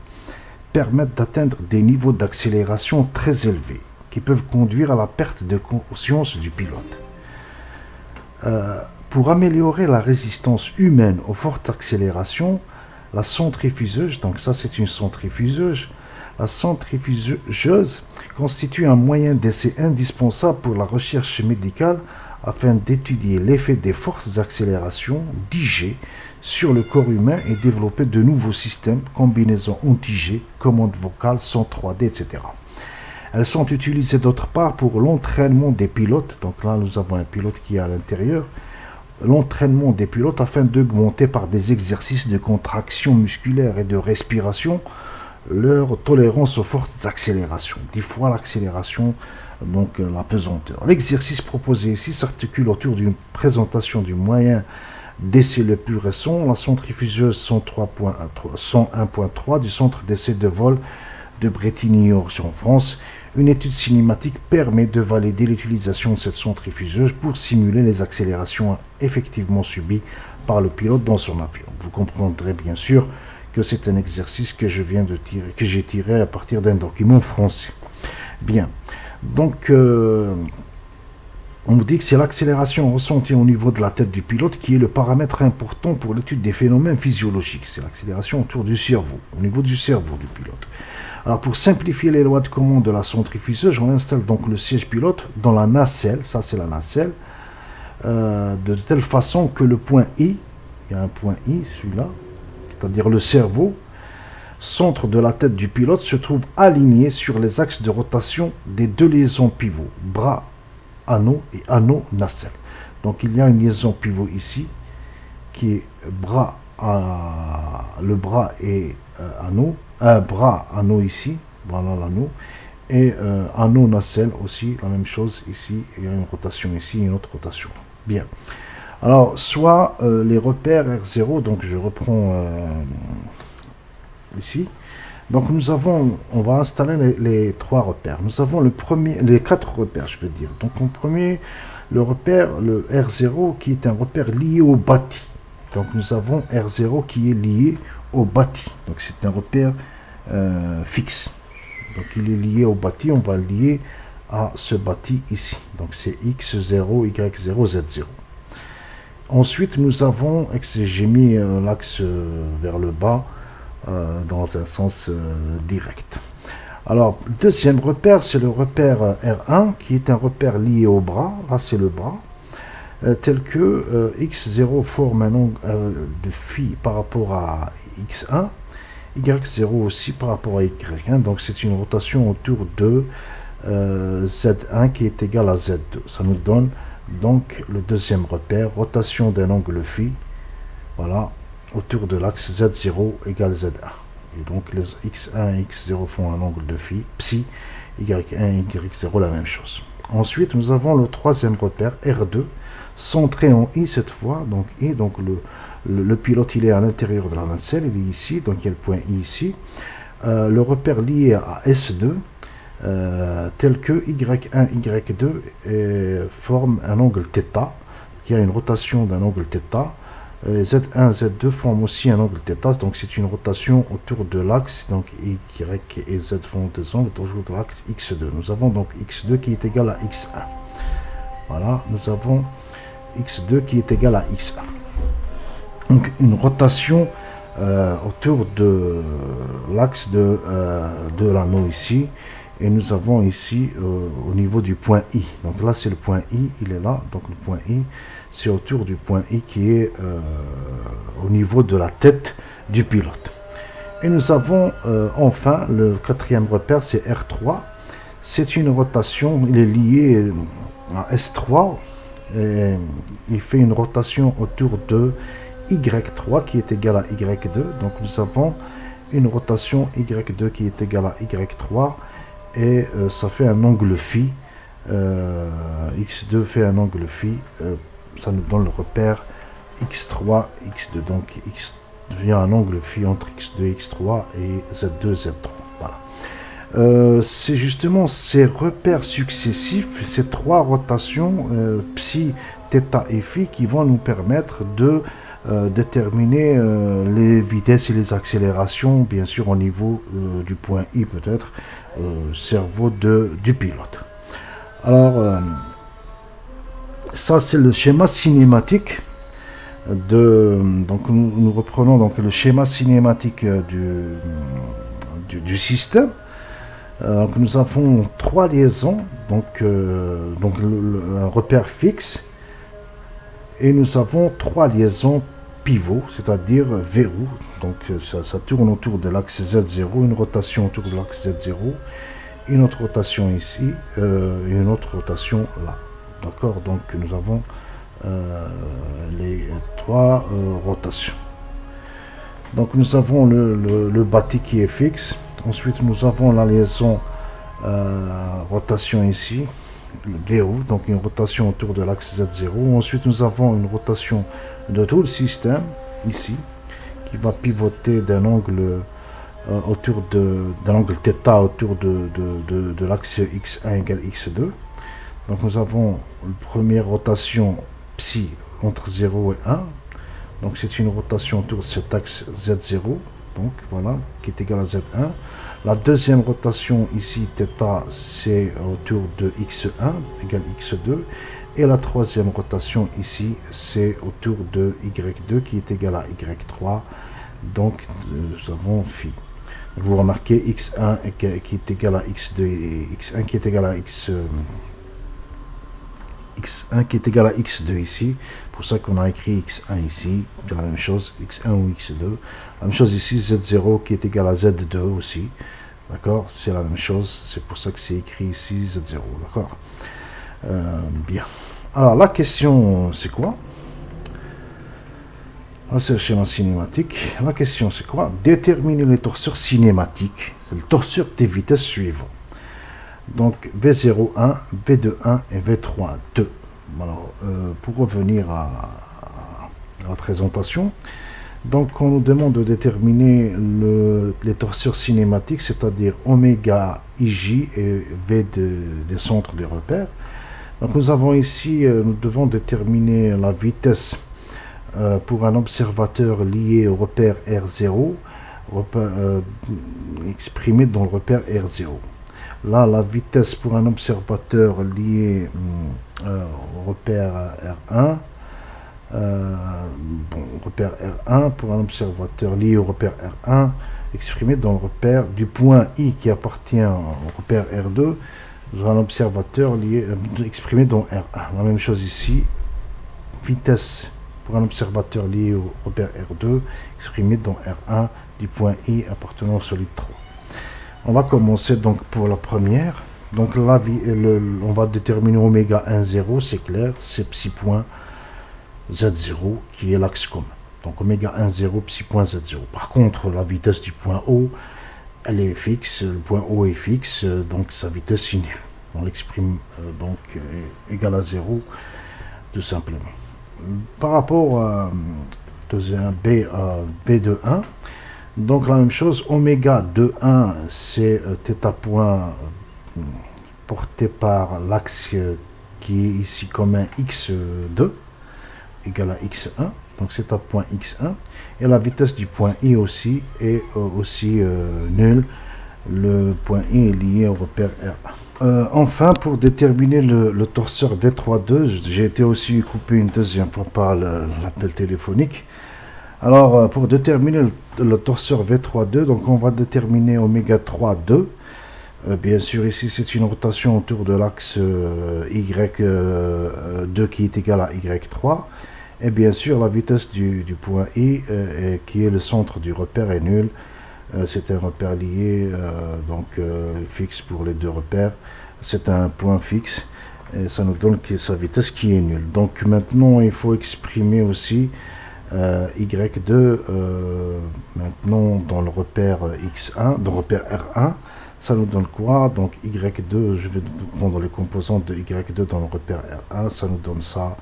permettent d'atteindre des niveaux d'accélération très élevés qui peuvent conduire à la perte de conscience du pilote. Pour améliorer la résistance humaine aux fortes accélérations, la centrifugeuse, donc ça c'est une centrifugeuse, la centrifugeuse constitue un moyen d'essai indispensable pour la recherche médicale afin d'étudier l'effet des fortes accélérations d'IG sur le corps humain et développer de nouveaux systèmes, combinaisons anti-G, commandes vocales, son 3D, etc. Elles sont utilisées d'autre part pour l'entraînement des pilotes, donc là nous avons un pilote qui est à l'intérieur, l'entraînement des pilotes afin d'augmenter par des exercices de contraction musculaire et de respiration leur tolérance aux fortes accélérations, 10 fois l'accélération, donc la pesanteur. L'exercice proposé ici s'articule autour d'une présentation du moyen d'essai le plus récent, la centrifugeuse 101.3 du centre d'essai de vol de Brétigny-Orge en France. Une étude cinématique permet de valider l'utilisation de cette centrifugeuse pour simuler les accélérations effectivement subies par le pilote dans son avion. Vous comprendrez bien sûr que c'est un exercice que je viens de tirer, que j'ai tiré à partir d'un document français. Bien, donc on nous dit que c'est l'accélération ressentie au niveau de la tête du pilote qui est le paramètre important pour l'étude des phénomènes physiologiques. C'est l'accélération autour du cerveau, au niveau du cerveau du pilote. Alors pour simplifier les lois de commande de la centrifugeuse, on installe donc le siège pilote dans la nacelle, ça c'est la nacelle, de telle façon que le point I, il y a un point I, celui-là, c'est-à-dire le cerveau, centre de la tête du pilote, se trouve aligné sur les axes de rotation des deux liaisons pivots, bras, anneau et anneau nacelle. Donc il y a une liaison pivot ici, qui est bras, le bras et anneau, un bras anneau ici, voilà l'anneau, et anneau nacelle aussi, la même chose ici, il y a une rotation ici, une autre rotation. Bien. Alors, soit les repères R0, donc je reprends ici. Donc nous avons, on va installer les trois repères. Nous avons le premier, les quatre repères, je veux dire. Donc en premier, le repère, le R0, qui est un repère lié au bâti. Donc nous avons R0 qui est lié au bâti. Donc c'est un repère fixe. Donc il est lié au bâti, on va le lier à ce bâti ici. Donc c'est X0, Y0, Z0. Ensuite, nous avons, j'ai mis l'axe vers le bas dans un sens direct. Alors, le deuxième repère, c'est le repère R1, qui est un repère lié au bras. Là, c'est le bras. Tel que X0 forme un angle de phi par rapport à X1, Y0 aussi par rapport à Y1. Donc, c'est une rotation autour de Z1 qui est égal à Z2. Ça nous donne donc le deuxième repère, rotation d'un angle phi, voilà, autour de l'axe Z0 égale Z1. Et donc les X1 et X0 font un angle de phi, psi, Y1 et Y0 la même chose. Ensuite, nous avons le troisième repère, R2, centré en I cette fois, donc I, donc le pilote il est à l'intérieur de la nacelle, il est ici, donc il y a le point I ici. Le repère lié à S2, tel que Y1, Y2 forme un angle θ, qui a une rotation d'un angle θ. Z1, Z2 forment aussi un angle θ, donc c'est une rotation autour de l'axe, donc Y et Z font deux angles autour de l'axe X2. Nous avons donc X2 qui est égal à X1. Voilà, nous avons X2 qui est égal à X1. Donc une rotation autour de l'axe de l'anneau ici, Et nous avons ici au niveau du point I. Donc là c'est le point I, il est là. Donc le point I, c'est autour du point I qui est au niveau de la tête du pilote. Et nous avons enfin le quatrième repère, c'est R3. C'est une rotation, il est lié à S3. Et il fait une rotation autour de Y3 qui est égal à Y2. Donc nous avons une rotation Y2 qui est égale à Y3 et ça fait un angle phi. X2 fait un angle phi. Ça nous donne le repère X3, X2. Donc X devient un angle phi entre X2, X3 et Z2, Z3. Voilà. C'est justement ces repères successifs, ces trois rotations psi, θ et phi qui vont nous permettre de déterminer les vitesses et les accélérations, bien sûr au niveau du point I peut-être, cerveau du pilote. Alors, ça c'est le schéma cinématique donc nous reprenons donc le schéma cinématique du système. Donc nous avons trois liaisons, donc un repère fixe, et nous avons trois liaisons pivots, c'est-à-dire verrous. Donc ça tourne autour de l'axe Z0, une rotation autour de l'axe Z0, une autre rotation ici, et une autre rotation là. D'accord, donc nous avons les trois rotations. Donc nous avons le bâti qui est fixe. Ensuite, nous avons la liaison rotation ici, le VO, donc une rotation autour de l'axe Z0. Ensuite, nous avons une rotation de tout le système ici, qui va pivoter d'un angle autour d'un angle θ autour de l'axe X1 égale X2. Donc nous avons une première rotation psi entre 0 et 1. Donc c'est une rotation autour de cet axe Z0. Donc voilà, qui est égal à Z1. La deuxième rotation ici, θ, c'est autour de X1 égale X2. Et la troisième rotation ici, c'est autour de Y2 qui est égal à Y3. Donc nous avons phi. Vous remarquez X1 qui est égal à X2 et X1 qui est égal à X1 qui est égal à X2 ici, pour ça qu'on a écrit X1 ici, c'est la même chose, X1 ou X2, la même chose ici, Z0 qui est égal à Z2 aussi, d'accord, c'est la même chose, c'est pour ça que c'est écrit ici Z0, d'accord. Bien, alors la question c'est quoi? Là c'est le schéma cinématique, la question c'est quoi? Déterminer les torseurs cinématiques, c'est le torseur des vitesses suivantes. Donc V01, V21 et V32. Alors, pour revenir à la présentation, donc on nous demande de déterminer les torseurs cinématiques, c'est-à-dire oméga IJ et V des centres des repères. Donc nous avons ici, nous devons déterminer la vitesse pour un observateur lié au repère R0, exprimé dans le repère R0. Là, la vitesse pour un observateur lié au repère R1, repère R1 pour un observateur lié au repère R1, exprimé dans le repère du point I qui appartient au repère R2, un observateur lié, exprimé dans R1. La même chose ici, vitesse pour un observateur lié au repère R2, exprimé dans R1 du point I appartenant au solide 3. On va commencer donc pour la première. Donc là, on va déterminer oméga 1, 0, c'est clair, c'est psi point Z0 qui est l'axe commun. Donc oméga 1, 0, psi point Z0. Par contre, la vitesse du point O, elle est fixe, le point O est fixe, donc sa vitesse est nulle. On l'exprime donc égale à 0, tout simplement. Par rapport à B de 1, donc la même chose, oméga de 1, c'est θ point porté par l'axe qui est ici commun x2 égal à x1, donc c'est à point x1, et la vitesse du point I aussi est aussi nulle, le point I est lié au repère R1. Enfin, pour déterminer le torseur V32, j'ai été aussi coupé une deuxième fois par l'appel téléphonique. Alors, pour déterminer le torseur V32, donc on va déterminer oméga 3, 2. Bien sûr, ici, c'est une rotation autour de l'axe Y2 qui est égal à Y3. Et bien sûr, la vitesse du point I, qui est le centre du repère, est nulle. C'est un repère lié, fixe pour les deux repères. C'est un point fixe. Et ça nous donne sa vitesse qui est nulle. Donc maintenant, il faut exprimer aussi Y2 maintenant dans le repère X1, dans le repère R1. Ça nous donne quoi? Donc Y2, je vais prendre les composantes de Y2 dans le repère R1, ça nous donne ça,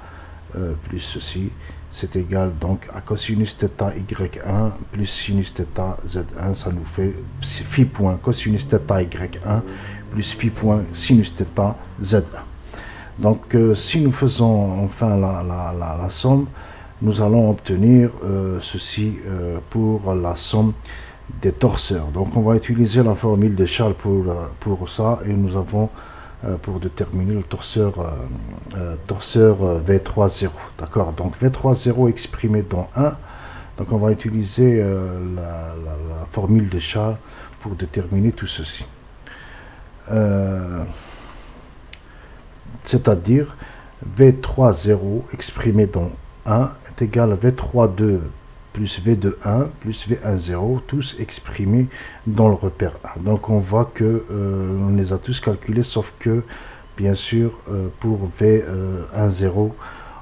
plus ceci. C'est égal donc à cosinus θ Y1 plus sinus θ Z1, ça nous fait phi point cosinus θ Y1 plus phi point sinus θ Z1. Donc si nous faisons enfin la somme, nous allons obtenir ceci pour la somme des torseurs. Donc on va utiliser la formule de Charles pour ça, et nous avons pour déterminer le torseur V30. D'accord, donc V30 exprimé dans 1. Donc on va utiliser la formule de Charles pour déterminer tout ceci. C'est-à-dire V30 exprimé dans 1 est égal à V32 plus V21 plus V10, tous exprimés dans le repère 1. Donc on voit que on les a tous calculés, sauf que bien sûr pour V10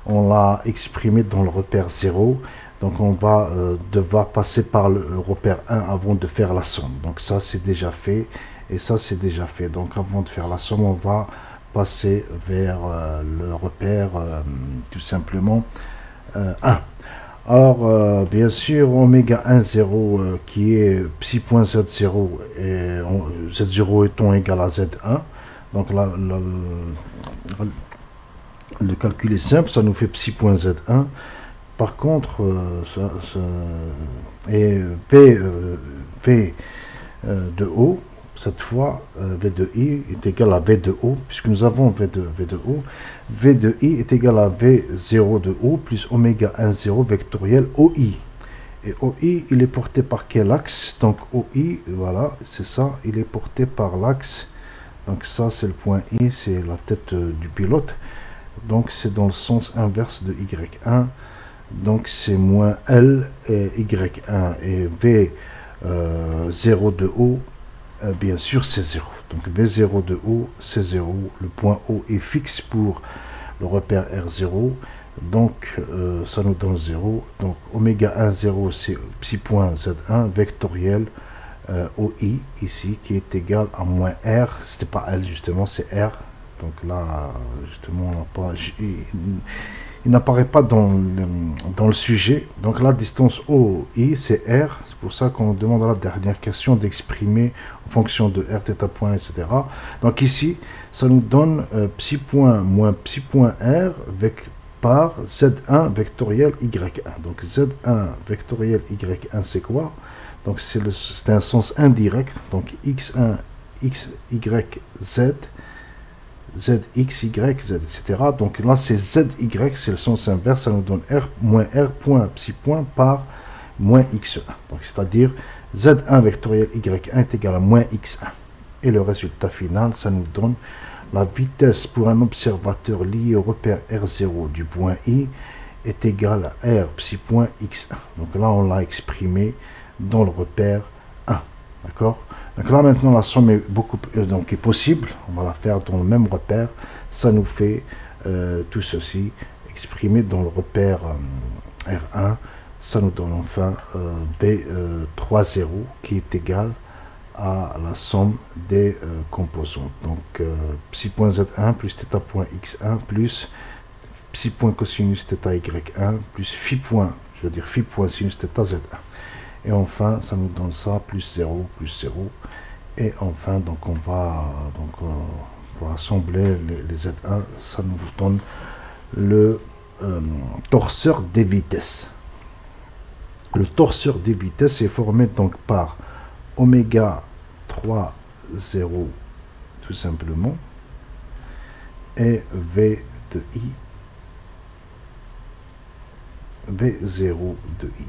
on l'a exprimé dans le repère 0. Donc on va devoir passer par le repère 1 avant de faire la somme. Donc ça c'est déjà fait, et ça c'est déjà fait. Donc avant de faire la somme, on va passer vers le repère tout simplement 1. Alors, bien sûr, oméga 1, 0, qui est psi.z0, et z0 étant égal à z1. Donc là, le calcul est simple, ça nous fait psi.z1. Par contre, V de O, cette fois, V de I est égal à V de O, puisque nous avons V de O. V de I est égal à V0 de O plus oméga 1, 0 vectoriel OI. Et OI, il est porté par quel axe? Donc OI, voilà, c'est ça, il est porté par l'axe. Donc ça, c'est le point I, c'est la tête du pilote. Donc c'est dans le sens inverse de Y1. Donc c'est moins L et Y1. Et V0 de O, bien sûr, c'est 0. Donc V0 de O, c'est 0. Le point O est fixe pour le repère R0. Donc ça nous donne 0. Donc oméga 1, 0, c'est psi point Z1 vectoriel OI ici, qui est égal à moins R. C'était pas L justement, c'est R. Donc là, justement, il n'apparaît pas dans le sujet. Donc la distance OI, c'est R. C'est pour ça qu'on demande à la dernière question d'exprimer en fonction de R, θ point, etc. Donc ici, ça nous donne psi point moins psi point R par Z1 vectoriel Y1. Donc Z1 vectoriel Y1, c'est quoi? Donc c'est un sens indirect. Donc X1, X, Y, Z. Z, X, Y, Z, etc. Donc là, c'est Z, Y, c'est le sens inverse. Ça nous donne R moins R point psi point par moins X1. Donc c'est-à-dire Z1 vectoriel Y1 est égal à moins X1. Et le résultat final, ça nous donne la vitesse pour un observateur lié au repère R0 du point I est égal à R psi point X1. Donc là, on l'a exprimé dans le repère 1. D'accord? Donc là maintenant la somme est est possible, on va la faire dans le même repère, ça nous fait tout ceci exprimé dans le repère R1, ça nous donne enfin B30 qui est égal à la somme des composantes. Donc psi.z1 plus θ.x1 plus psi.cosinus θy1 plus phi point, je veux dire phi point sinus θz1. Et enfin, ça nous donne ça, plus 0, plus 0. Et enfin, donc on va assembler les Z1. Ça nous donne le torseur des vitesses. Le torseur des vitesses est formé donc par oméga 3, 0, tout simplement, et V de I, V0 de I.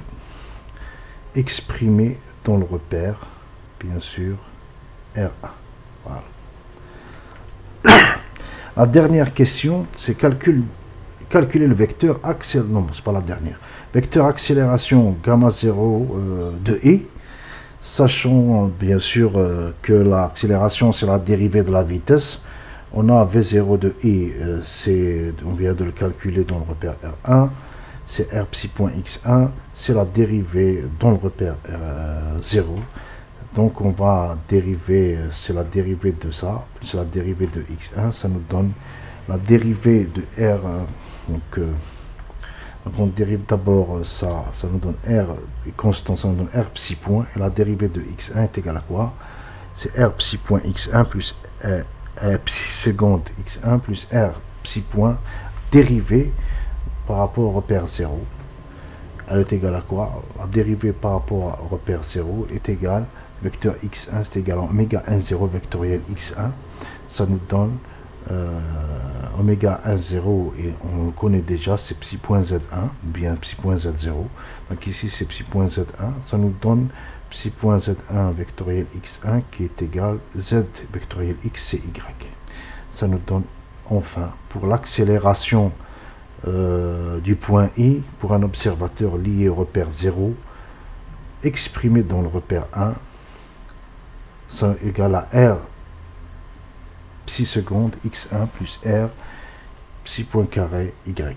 Exprimé dans le repère, bien sûr, R1. Voilà. La dernière question, c'est calculer le vecteur accélération. Non, c'est pas la dernière. Vecteur accélération gamma 0 de E, sachant bien sûr que l'accélération c'est la dérivée de la vitesse. On a V0 de E, on vient de le calculer dans le repère R1, c'est R psi point x1, c'est la dérivée dans le repère R0. Donc on va dériver, c'est la dérivée de ça, plus la dérivée de x1, ça nous donne la dérivée de R. Donc on dérive d'abord ça, ça nous donne R constant, ça nous donne R psi point, et la dérivée de x1 est égale à quoi? C'est R psi point x1 plus psi seconde x1 plus R psi point dérivée par rapport au repère 0. Elle est égale à quoi? La dérivée par rapport au repère 0 est égale, vecteur x1 c'est égal à oméga 1,0 vectoriel x1. Ça nous donne oméga 1,0 et on le connaît déjà, c'est psi point z1, bien psi point z0. Donc ici c'est psi point z1, ça nous donne psi point z1 vectoriel x1 qui est égal z vectoriel x c'est y. Ça nous donne enfin pour l'accélération du point I pour un observateur lié au repère 0 exprimé dans le repère 1, ça égale à R psi seconde x1 plus R psi point carré y1.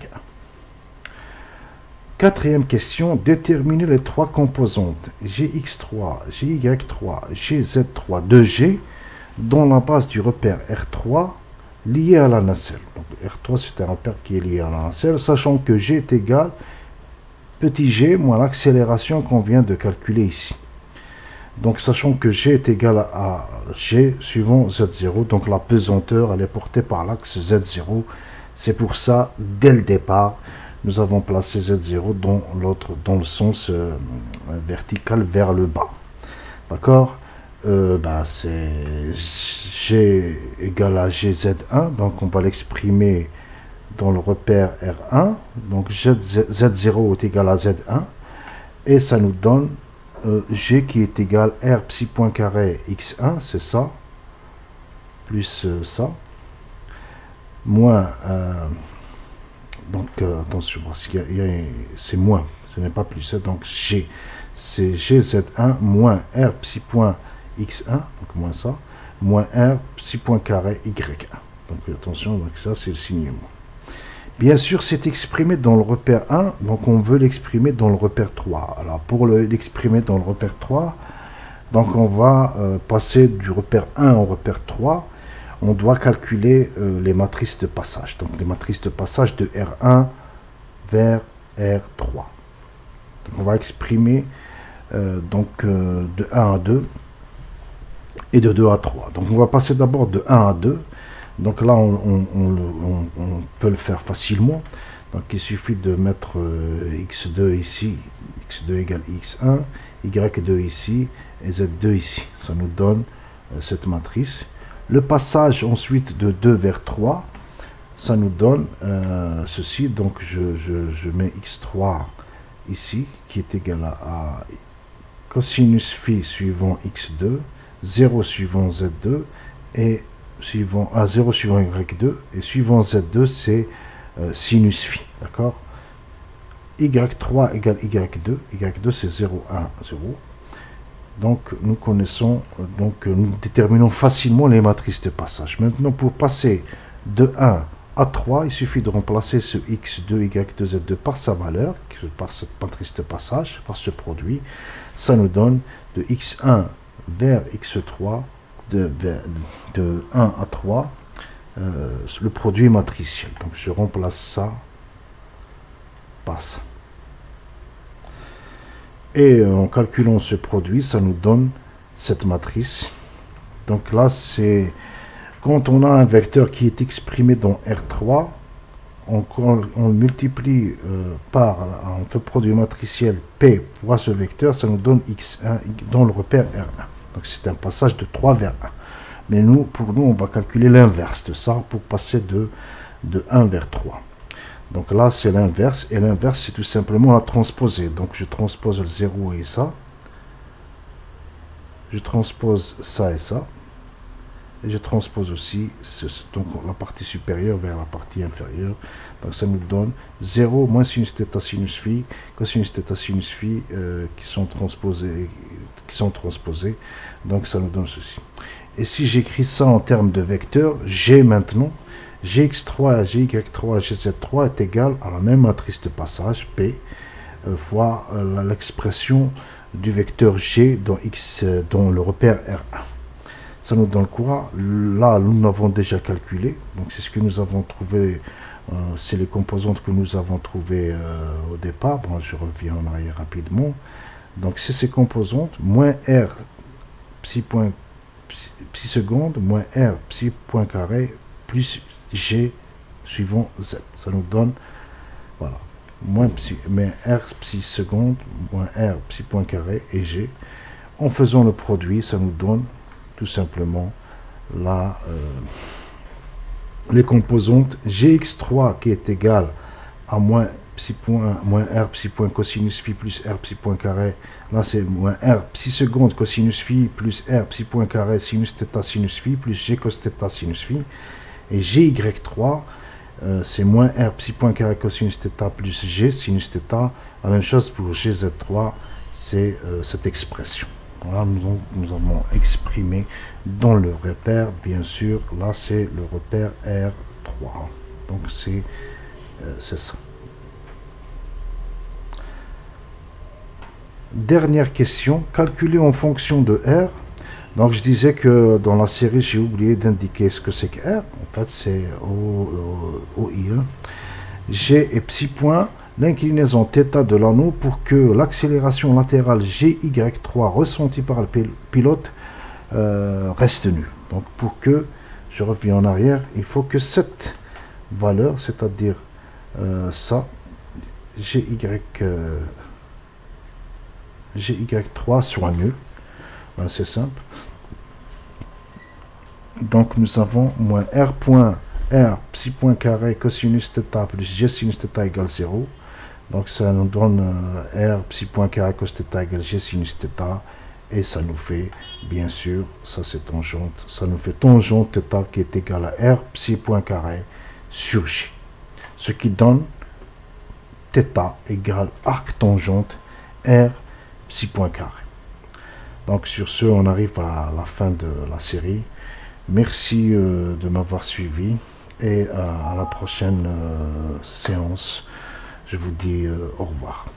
Quatrième question, déterminer les trois composantes gx3, gy3, gz3 de G dans la base du repère R3 lié à la nacelle. Donc R3 c'est un repère qui est lié à la nacelle, sachant que G est égal petit g moins l'accélération qu'on vient de calculer ici. Donc sachant que G est égal à G suivant Z0, donc la pesanteur elle est portée par l'axe Z0. C'est pour ça, dès le départ, nous avons placé Z0 dans le sens vertical vers le bas. D'accord? C'est G égale à GZ1, donc on va l'exprimer dans le repère R1. Donc Z0 est égal à Z1, et ça nous donne G qui est égal R psi point carré x1, c'est ça, plus ça, moins, donc attention, parce qu'il c'est moins, ce n'est pas plus, donc G, c'est GZ1 moins R psi point x1, donc moins ça, moins R psi point carré y1. Donc attention, donc ça c'est le signe moins. Bien sûr, c'est exprimé dans le repère 1, donc on veut l'exprimer dans le repère 3. Alors, pour l'exprimer dans le repère 3, donc on va passer du repère 1 au repère 3. On doit calculer les matrices de passage. Donc, les matrices de passage de R1 vers R3. Donc, on va exprimer de 1 à 2 et de 2 à 3. Donc, on va passer d'abord de 1 à 2. Donc là, on peut le faire facilement. Donc il suffit de mettre x2 ici, x2 égale x1, y2 ici et z2 ici. Ça nous donne cette matrice. Le passage ensuite de 2 vers 3, ça nous donne ceci. Donc je mets x3 ici, qui est égal à cosinus phi suivant x2, 0 suivant z2, et suivant A0 suivant Y2, et suivant Z2 c'est sinus phi, d'accord? Y3 égale Y2, Y2 c'est 0, 1, 0. Donc nous connaissons, nous déterminons facilement les matrices de passage. Maintenant pour passer de 1 à 3, il suffit de remplacer ce X2, Y2, Z2 par sa valeur, par cette matrice de passage, par ce produit. Ça nous donne de X1 vers X3, de 1 à 3, le produit matriciel. Donc je remplace ça par ça. Et en calculant ce produit, ça nous donne cette matrice. Donc là, c'est quand on a un vecteur qui est exprimé dans R3, on multiplie par un produit matriciel P fois ce vecteur, ça nous donne X1 dans le repère R1. Donc c'est un passage de 3 vers 1. Mais pour nous, on va calculer l'inverse de ça pour passer de 1 vers 3. Donc là, c'est l'inverse. Et l'inverse, c'est tout simplement la transposer. Donc je transpose le 0 et ça. Je transpose ça et ça. et je transpose aussi donc la partie supérieure vers la partie inférieure. Donc ça nous donne 0 moins sinus θ sinus phi, cosinus θ sinus phi qui sont transposés. Donc ça nous donne ceci. Et si j'écris ça en termes de vecteurs, G maintenant, Gx3, Gy3, Gz3 est égal à la même matrice de passage, P, fois l'expression du vecteur G dont le repère R1. Ça nous donne quoi? Là, nous l'avons déjà calculé. Donc, c'est ce que nous avons trouvé. C'est les composantes que nous avons trouvées au départ. Bon, je reviens en arrière rapidement. Donc, c'est ces composantes, moins R psi seconde, moins R psi point carré, plus G suivant Z. Ça nous donne, voilà, moins R psi seconde, moins R psi point carré et G. En faisant le produit, ça nous donne tout simplement là les composantes Gx3 qui est égal à moins R psi point cosinus phi plus R psi point carré. Là c'est moins R psi seconde cosinus phi plus R psi point carré sinus θ sinus phi plus G cos θ sinus phi. Et Gy3 c'est moins R psi point carré cosinus θ plus G sinus θ. La même chose pour Gz3, c'est cette expression. Voilà, nous avons exprimé dans le repère, bien sûr, là c'est le repère R3. Donc c'est ça. Dernière question, calculer en fonction de R. Donc je disais que dans la série, j'ai oublié d'indiquer ce que c'est que R. En fait, c'est OI. G et psi point. L'inclinaison θ de l'anneau pour que l'accélération latérale Gy3 ressentie par le pilote reste nulle. Donc pour que, je reviens en arrière, il faut que cette valeur, c'est-à-dire ça, Gy3 soit nul. Ben, c'est simple. Donc nous avons moins R point R psi point carré cosinus θ plus G sinus θ égale 0. Donc ça nous donne R psi point carré cos θ égale G sinus θ. Et ça nous fait, bien sûr, ça c'est tangente, ça nous fait tangente θ qui est égal à R psi point carré sur G. Ce qui donne θ égale arc tangente R psi point carré. Donc sur ce, on arrive à la fin de la série. Merci de m'avoir suivi et à la prochaine séance. Je vous dis au revoir.